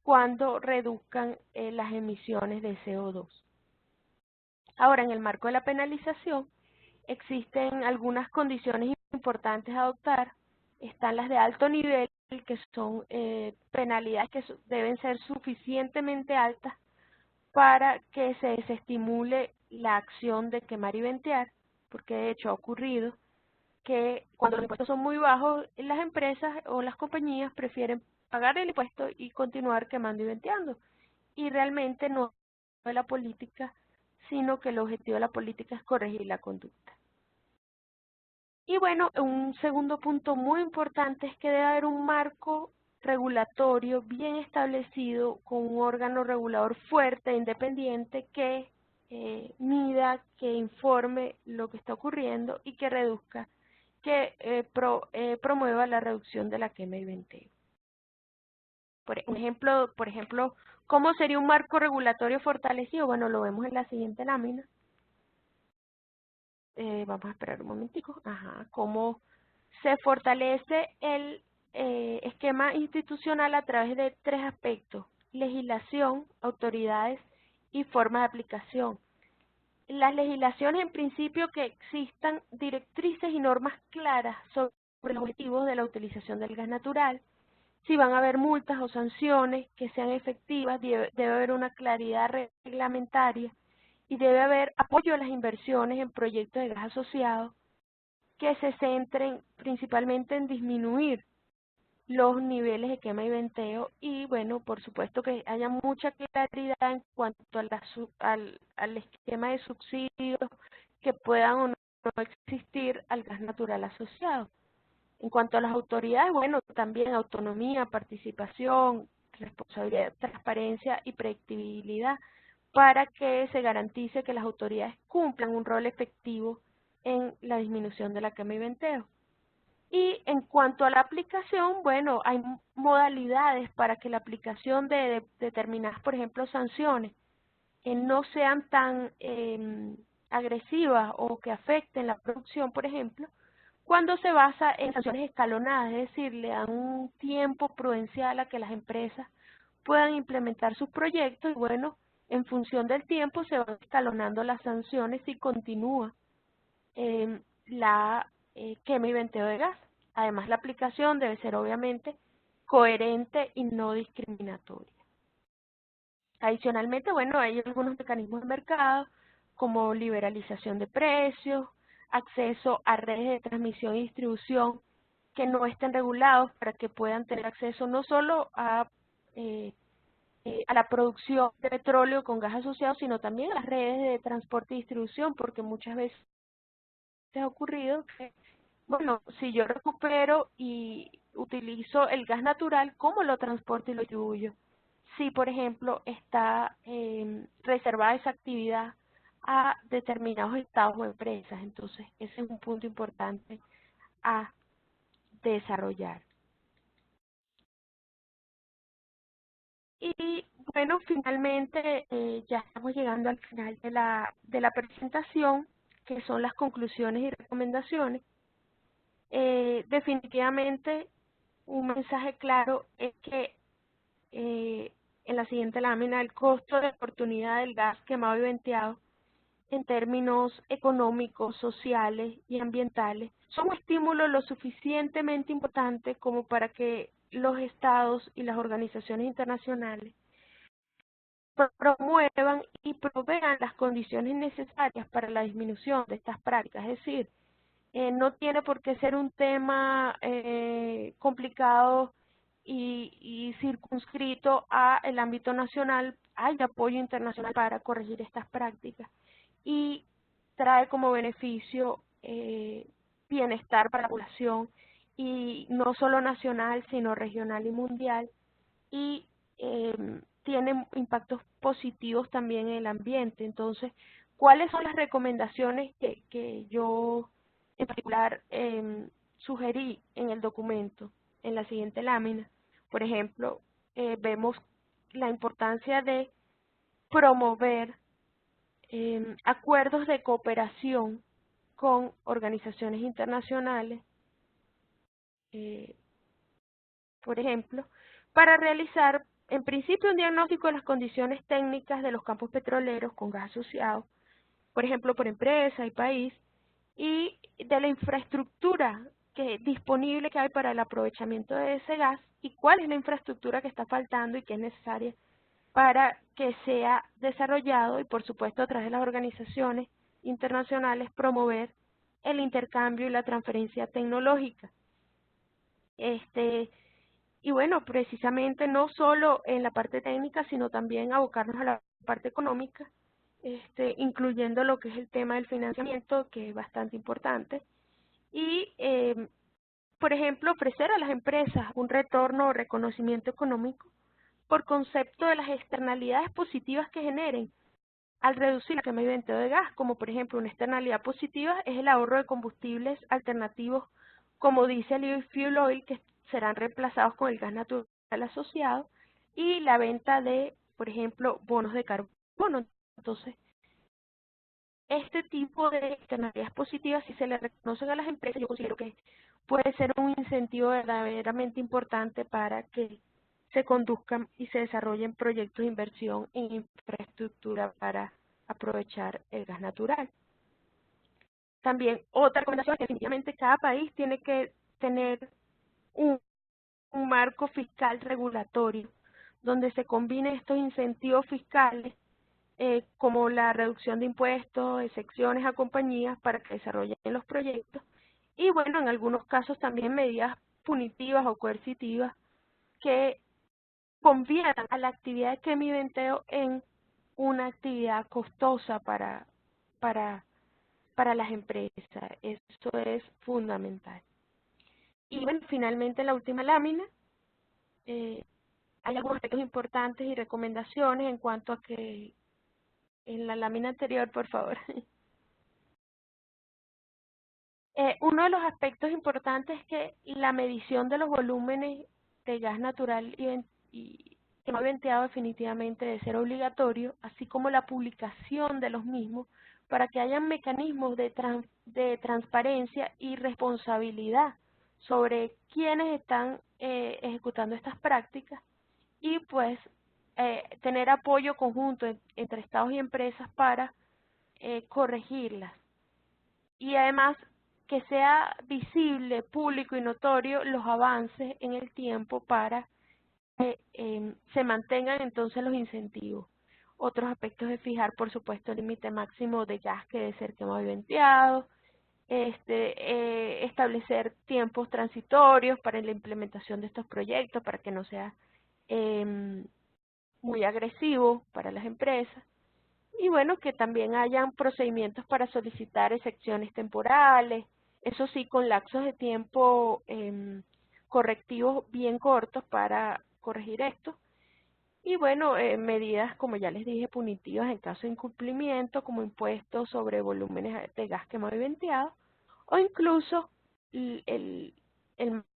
cuando reduzcan las emisiones de CO2. Ahora, en el marco de la penalización, existen algunas condiciones importantes a adoptar. Están las de alto nivel, que son penalidades que deben ser suficientemente altas para que se desestimule la acción de quemar y ventear, porque de hecho ha ocurrido que cuando los impuestos son muy bajos, las empresas o las compañías prefieren pagar el impuesto y continuar quemando y venteando. Y realmente no es la política, sino que el objetivo de la política es corregir la conducta. Y bueno, un segundo punto muy importante es que debe haber un marco regulatorio bien establecido con un órgano regulador fuerte e independiente que mida, que informe lo que está ocurriendo y que reduzca, que promueva la reducción de la quema y venteo. Por ejemplo, ¿cómo sería un marco regulatorio fortalecido? Bueno, lo vemos en la siguiente lámina. Vamos a esperar un momentico. Ajá, cómo se fortalece el esquema institucional a través de tres aspectos: legislación, autoridades y formas de aplicación. Las legislaciones, en principio, que existan directrices y normas claras sobre los objetivos de la utilización del gas natural, si van a haber multas o sanciones que sean efectivas, debe haber una claridad reglamentaria y debe haber apoyo a las inversiones en proyectos de gas asociados que se centren principalmente en disminuir los niveles de quema y venteo y, bueno, por supuesto que haya mucha claridad en cuanto a al esquema de subsidios que puedan o no existir al gas natural asociado. En cuanto a las autoridades, bueno, también autonomía, participación, responsabilidad, transparencia y predictibilidad para que se garantice que las autoridades cumplan un rol efectivo en la disminución de la quema y venteo. Y en cuanto a la aplicación, bueno, hay modalidades para que la aplicación de determinadas, por ejemplo, sanciones, no sean tan agresivas o que afecten la producción, por ejemplo, cuando se basa en sanciones escalonadas, es decir, le dan un tiempo prudencial a que las empresas puedan implementar sus proyectos y, bueno, en función del tiempo se van escalonando las sanciones si continúa la quema y venteo de gas. Además, la aplicación debe ser obviamente coherente y no discriminatoria. Adicionalmente, bueno, hay algunos mecanismos de mercado como liberalización de precios, acceso a redes de transmisión y distribución que no estén regulados para que puedan tener acceso no solo a la producción de petróleo con gas asociado, sino también a las redes de transporte y distribución, porque muchas veces ha ocurrido que, bueno, si yo recupero y utilizo el gas natural, ¿cómo lo transporto y lo distribuyo? Si, por ejemplo, está reservada esa actividad a determinados estados o empresas. Entonces, ese es un punto importante a desarrollar. Y bueno, finalmente ya estamos llegando al final de la presentación, que son las conclusiones y recomendaciones. Definitivamente, un mensaje claro es que en la siguiente lámina, el costo de oportunidad del gas quemado y venteado en términos económicos, sociales y ambientales son un estímulo lo suficientemente importante como para que los estados y las organizaciones internacionales promuevan y provean las condiciones necesarias para la disminución de estas prácticas. Es decir, no tiene por qué ser un tema complicado y circunscrito a el ámbito nacional, hay apoyo internacional para corregir estas prácticas y trae como beneficio bienestar para la población, y no solo nacional, sino regional y mundial, y tiene impactos positivos también en el ambiente. Entonces, ¿cuáles son las recomendaciones que yo en particular sugerí en el documento, en la siguiente lámina? Por ejemplo, vemos la importancia de promover acuerdos de cooperación con organizaciones internacionales, eh, por ejemplo, para realizar en principio un diagnóstico de las condiciones técnicas de los campos petroleros con gas asociado, por ejemplo, por empresa y país, y de la infraestructura disponible que hay para el aprovechamiento de ese gas, y cuál es la infraestructura que está faltando y que es necesaria para que sea desarrollado, y por supuesto a través de las organizaciones internacionales promover el intercambio y la transferencia tecnológica. Y bueno, precisamente no solo en la parte técnica, sino también abocarnos a la parte económica, incluyendo lo que es el tema del financiamiento, que es bastante importante, y por ejemplo, ofrecer a las empresas un retorno o reconocimiento económico por concepto de las externalidades positivas que generen al reducir la quema y venteo de gas, como por ejemplo una externalidad positiva es el ahorro de combustibles alternativos, como dice el fuel oil, que serán reemplazados con el gas natural asociado, y la venta de, por ejemplo, bonos de carbono. Entonces, este tipo de externalidades positivas, si se le reconocen a las empresas, yo considero que puede ser un incentivo verdaderamente importante para que se conduzcan y se desarrollen proyectos de inversión en infraestructura para aprovechar el gas natural. También otra recomendación es que definitivamente cada país tiene que tener un marco fiscal regulatorio donde se combinen estos incentivos fiscales como la reducción de impuestos, excepciones a compañías para que desarrollen los proyectos, y bueno, en algunos casos también medidas punitivas o coercitivas que conviertan a la actividad de quema y venteo en una actividad costosa para las empresas. Eso es fundamental. Y bueno, finalmente la última lámina, hay algunos aspectos importantes y recomendaciones en cuanto a que, en la lámina anterior, por favor. Uno de los aspectos importantes es que la medición de los volúmenes de gas natural y quema y venteado definitivamente debe ser obligatorio, así como la publicación de los mismos, para que haya mecanismos de transparencia y responsabilidad sobre quiénes están ejecutando estas prácticas, y pues tener apoyo conjunto entre estados y empresas para corregirlas. Y además que sea visible, público y notorio los avances en el tiempo para que se mantengan entonces los incentivos. Otros aspectos es fijar, por supuesto, el límite máximo de gas que debe ser quemado y venteado, establecer tiempos transitorios para la implementación de estos proyectos para que no sea muy agresivo para las empresas. Y bueno, que también hayan procedimientos para solicitar excepciones temporales, eso sí, con lapsos de tiempo correctivos bien cortos para corregir esto. Y bueno, medidas, como ya les dije, punitivas en caso de incumplimiento, como impuestos sobre volúmenes de gas quemado y venteado, o incluso el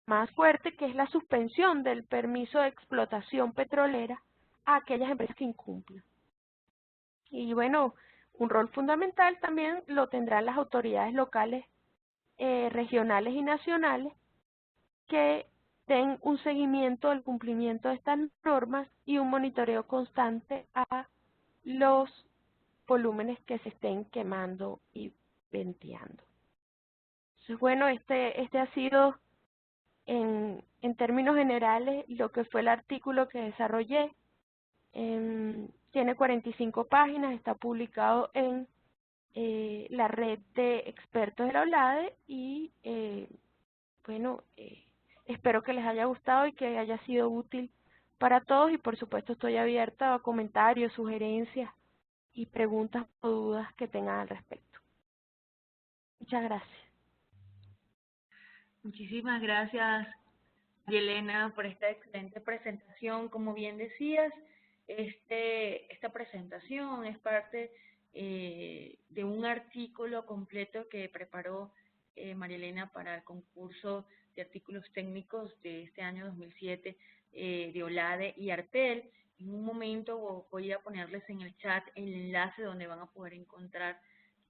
más fuerte, que es la suspensión del permiso de explotación petrolera a aquellas empresas que incumplan. Y bueno, un rol fundamental también lo tendrán las autoridades locales, regionales y nacionales, que den un seguimiento del cumplimiento de estas normas y un monitoreo constante a los volúmenes que se estén quemando y venteando. Entonces, bueno, este ha sido en términos generales lo que fue el artículo que desarrollé. Tiene 45 páginas, está publicado en la red de expertos de la OLADE y bueno, Espero que les haya gustado y que haya sido útil para todos y por supuesto estoy abierta a comentarios, sugerencias y preguntas o dudas que tengan al respecto. Muchas gracias. Muchísimas gracias, Yelena, por esta excelente presentación. Como bien decías, esta presentación es parte de un artículo completo que preparó María Elena para el concurso de artículos técnicos de este año 2007 de OLADE y ARTEL. En un momento voy a ponerles en el chat el enlace donde van a poder encontrar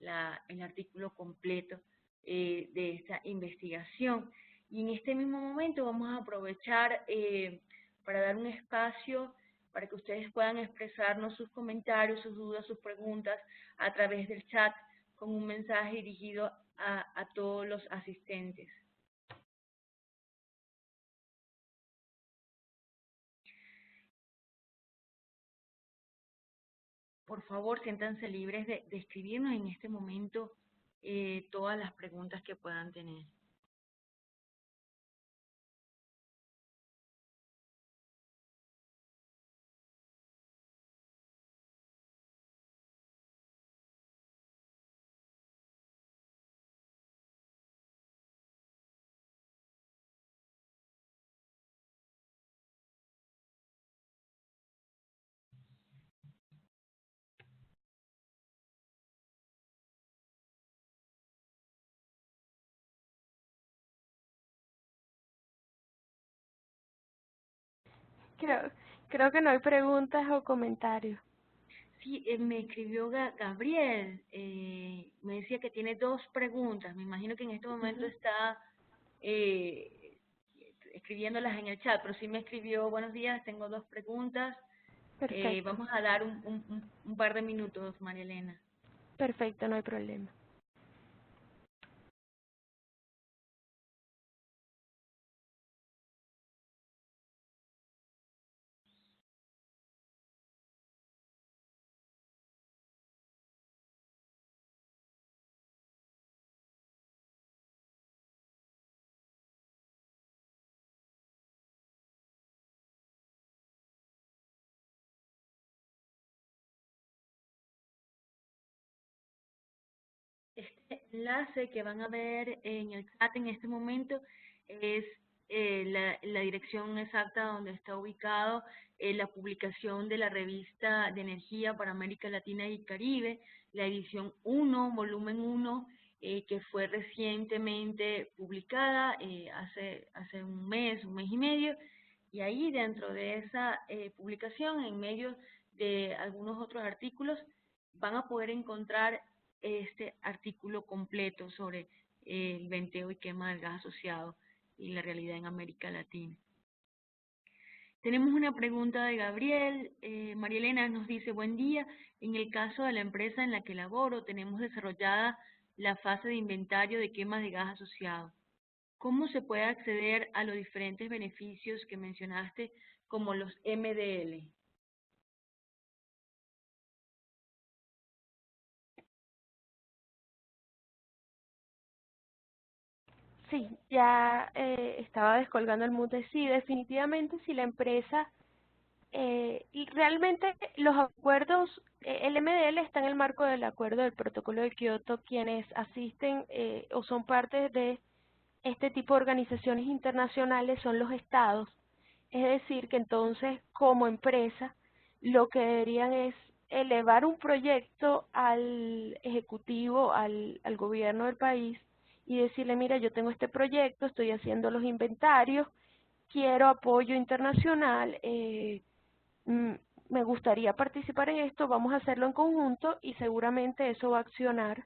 el artículo completo de esta investigación. Y en este mismo momento vamos a aprovechar para dar un espacio para que ustedes puedan expresarnos sus comentarios, sus dudas, sus preguntas a través del chat con un mensaje dirigido a todos los asistentes. Por favor, siéntanse libres de escribirnos en este momento todas las preguntas que puedan tener. Creo, creo que no hay preguntas o comentarios. Sí, me escribió Gabriel, me decía que tiene dos preguntas. Me imagino que en este momento está eh, escribiéndolas en el chat, pero sí me escribió: buenos días, tengo dos preguntas. Perfecto, Vamos a dar un par de minutos, María Elena. perfecto, no hay problema. Este enlace que van a ver en el chat en este momento es la dirección exacta donde está ubicado la publicación de la revista de energía para América Latina y Caribe, la edición 1, volumen 1, que fue recientemente publicada hace un mes y medio, y ahí dentro de esa publicación, en medio de algunos otros artículos, van a poder encontrar este artículo completo sobre el venteo y quema del gas asociado y la realidad en América Latina. Tenemos una pregunta de Gabriel. María Elena nos dice: buen día, en el caso de la empresa en la que laboro, tenemos desarrollada la fase de inventario de quemas de gas asociado. ¿Cómo se puede acceder a los diferentes beneficios que mencionaste, como los MDL? Sí, ya estaba descolgando el mute. Sí, definitivamente si la empresa, y realmente los acuerdos, el MDL está en el marco del acuerdo del protocolo de Kioto, quienes asisten o son parte de este tipo de organizaciones internacionales son los estados. Es decir, que entonces como empresa lo que deberían es elevar un proyecto al ejecutivo, al gobierno del país y decirle: mira, yo tengo este proyecto, estoy haciendo los inventarios, quiero apoyo internacional, mm, me gustaría participar en esto, vamos a hacerlo en conjunto y seguramente eso va a accionar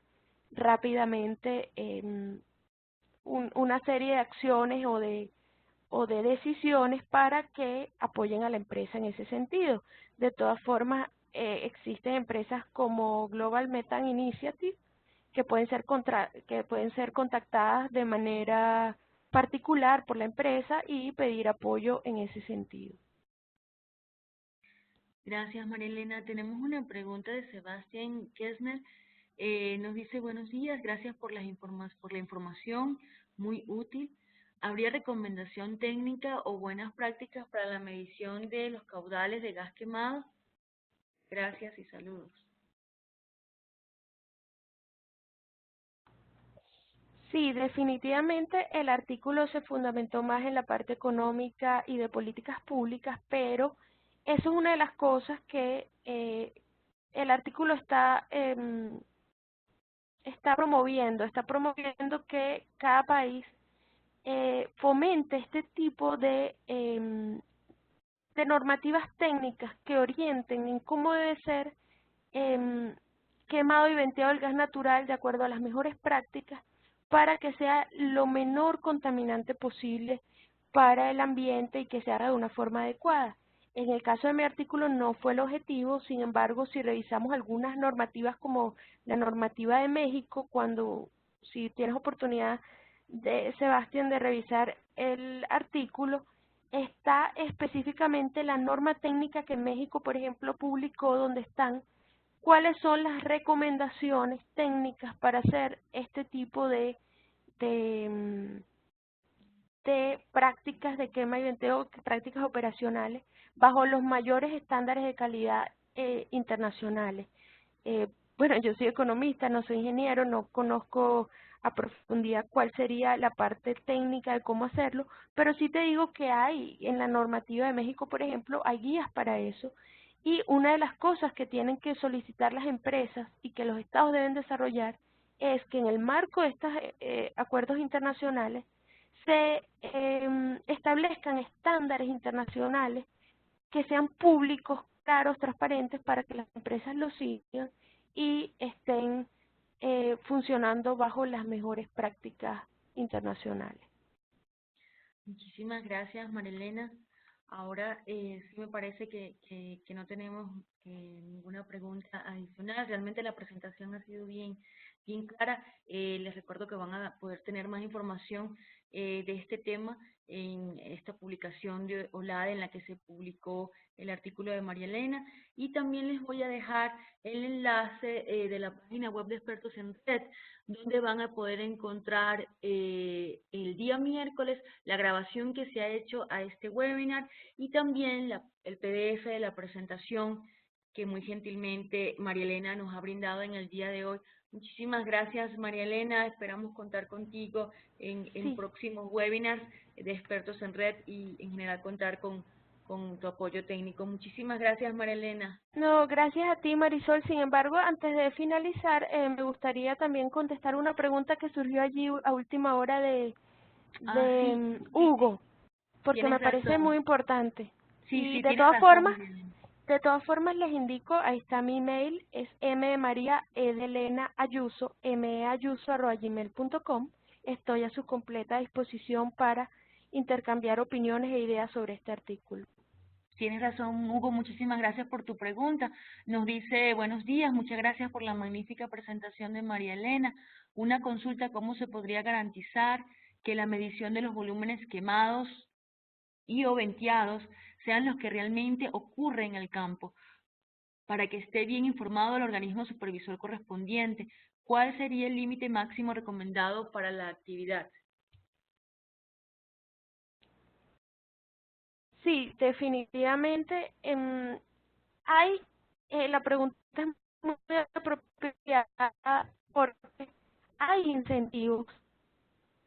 rápidamente una serie de acciones o de decisiones para que apoyen a la empresa en ese sentido. De todas formas, existen empresas como Global Methane Initiative que que pueden ser contactadas de manera particular por la empresa y pedir apoyo en ese sentido. Gracias, María Elena. Tenemos una pregunta de Sebastián Kessner. Nos dice: buenos días, gracias por la información, muy útil. ¿habría recomendación técnica o buenas prácticas para la medición de los caudales de gas quemado? Gracias y saludos. Sí, definitivamente el artículo se fundamentó más en la parte económica y de políticas públicas, pero eso es una de las cosas que el artículo está promoviendo que cada país fomente este tipo de normativas técnicas que orienten en cómo debe ser quemado y venteado el gas natural de acuerdo a las mejores prácticas para que sea lo menor contaminante posible para el ambiente y que se haga de una forma adecuada. En el caso de mi artículo no fue el objetivo, sin embargo, si revisamos algunas normativas como la normativa de México, si tienes oportunidad Sebastián, de revisar el artículo, está específicamente la norma técnica que México, por ejemplo, publicó, donde están cuáles son las recomendaciones técnicas para hacer este tipo de, mm, de prácticas de quema y venteo, prácticas operacionales, bajo los mayores estándares de calidad internacionales. Eh, bueno, yo soy economista, no soy ingeniero, no conozco a profundidad cuál sería la parte técnica de cómo hacerlo, pero sí te digo que hay en la normativa de México, por ejemplo, hay guías para eso, y una de las cosas que tienen que solicitar las empresas y que los estados deben desarrollar es que en el marco de estos acuerdos internacionales se establezcan estándares internacionales que sean públicos, claros, transparentes, para que las empresas lo sigan y estén funcionando bajo las mejores prácticas internacionales. Muchísimas gracias, Marilena. Ahora sí me parece que no tenemos ninguna pregunta adicional. Realmente la presentación ha sido bien clara. Les recuerdo que van a poder tener más información de este tema en esta publicación de OLADE en la que se publicó el artículo de María Elena. Y también les voy a dejar el enlace de la página web de Expertos en Red, donde van a poder encontrar el día miércoles la grabación que se ha hecho a este webinar y también el PDF de la presentación que muy gentilmente María Elena nos ha brindado en el día de hoy. Muchísimas gracias, María Elena. Esperamos contar contigo en Sí. próximos webinars de Expertos en Red y en general contar con tu apoyo técnico. Muchísimas gracias, María Elena. No, gracias a ti, Marisol. Sin embargo, antes de finalizar, me gustaría también contestar una pregunta que surgió allí a última hora Ah, sí, Hugo, porque tienes me parece muy razón. importante. Sí, Y sí, tienes razón, María Elena. de todas formas les indico, ahí está mi email, es mmaria.edelena.ayuso, meayuso@gmail.com. Estoy a su completa disposición para intercambiar opiniones e ideas sobre este artículo. Tienes razón, Hugo, muchísimas gracias por tu pregunta. Nos dice, buenos días, muchas gracias por la magnífica presentación de María Elena. Una consulta, ¿cómo se podría garantizar que la medición de los volúmenes quemados y o venteados sean los que realmente ocurren en el campo? Para que esté bien informado el organismo supervisor correspondiente, ¿cuál sería el límite máximo recomendado para la actividad? Sí, definitivamente la pregunta es muy apropiada porque hay incentivos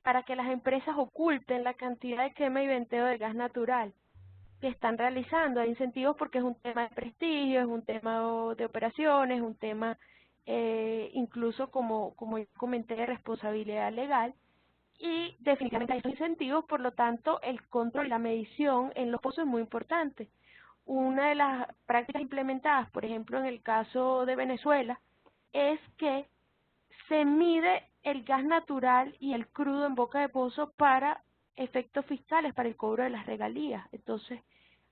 para que las empresas oculten la cantidad de quema y venteo de gas natural que están realizando. Hay incentivos porque es un tema de prestigio, es un tema de operaciones, es un tema incluso como yo comenté, de responsabilidad legal. Y definitivamente hay estos incentivos, por lo tanto, el control y la medición en los pozos es muy importante. Una de las prácticas implementadas, por ejemplo, en el caso de Venezuela, es que se mide el gas natural y el crudo en boca de pozo para efectos fiscales, para el cobro de las regalías. Entonces,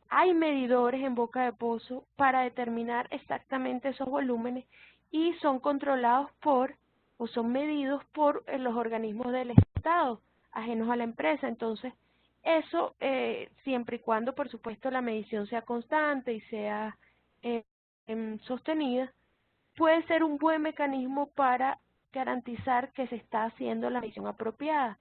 hay medidores en boca de pozo para determinar exactamente esos volúmenes y son controlados o son medidos por los organismos del Estado, ajenos a la empresa. Entonces, eso, siempre y cuando, por supuesto, la medición sea constante y sea eh, sostenida, puede ser un buen mecanismo para garantizar que se está haciendo la medición apropiada.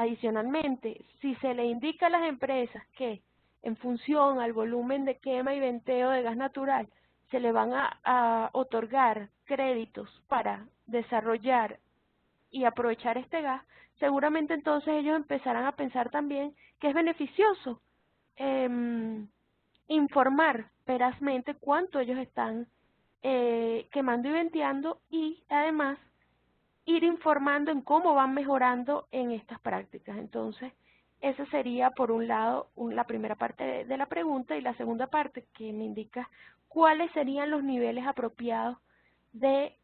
Adicionalmente, si se le indica a las empresas que en función al volumen de quema y venteo de gas natural se le van a otorgar créditos para desarrollar y aprovechar este gas, seguramente entonces ellos empezarán a pensar también que es beneficioso informar verazmente cuánto ellos están quemando y venteando y además ir informando en cómo van mejorando en estas prácticas. Entonces, esa sería por un lado la primera parte de la pregunta y la segunda parte que me indica cuáles serían los niveles apropiados de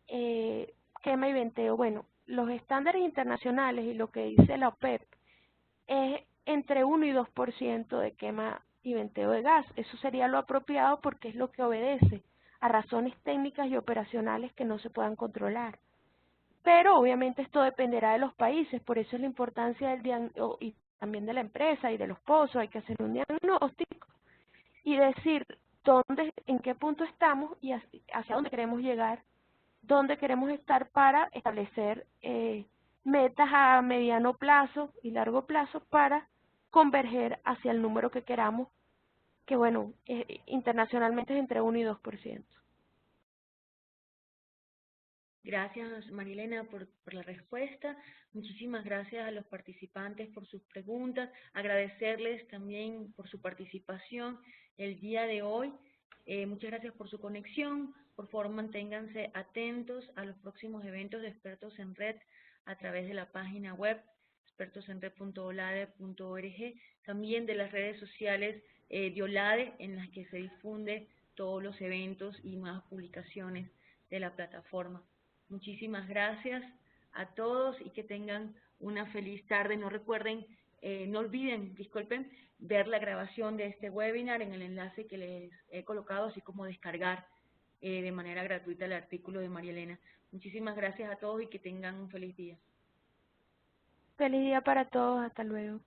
quema y venteo. Bueno, los estándares internacionales y lo que dice la OPEP es entre 1 y 2% de quema y venteo de gas. Eso sería lo apropiado porque es lo que obedece a razones técnicas y operacionales que no se puedan controlar. Pero obviamente esto dependerá de los países, por eso es la importancia del diagnóstico y también de la empresa y de los pozos. Hay que hacer un diagnóstico y decir dónde, en qué punto estamos y hacia dónde queremos llegar, dónde queremos estar para establecer metas a mediano plazo y largo plazo para converger hacia el número que queramos, que bueno, internacionalmente es entre 1 y 2%. Gracias, Marielena, por la respuesta. Muchísimas gracias a los participantes por sus preguntas. Agradecerles también por su participación el día de hoy. Muchas gracias por su conexión. Por favor, manténganse atentos a los próximos eventos de Expertos en Red a través de la página web expertosenred.olade.org, también de las redes sociales de OLADE, en las que se difunde todos los eventos y nuevas publicaciones de la plataforma. Muchísimas gracias a todos y que tengan una feliz tarde. No olviden, disculpen, ver la grabación de este webinar en el enlace que les he colocado, así como descargar de manera gratuita el artículo de María Elena. Muchísimas gracias a todos y que tengan un feliz día. Feliz día para todos, hasta luego.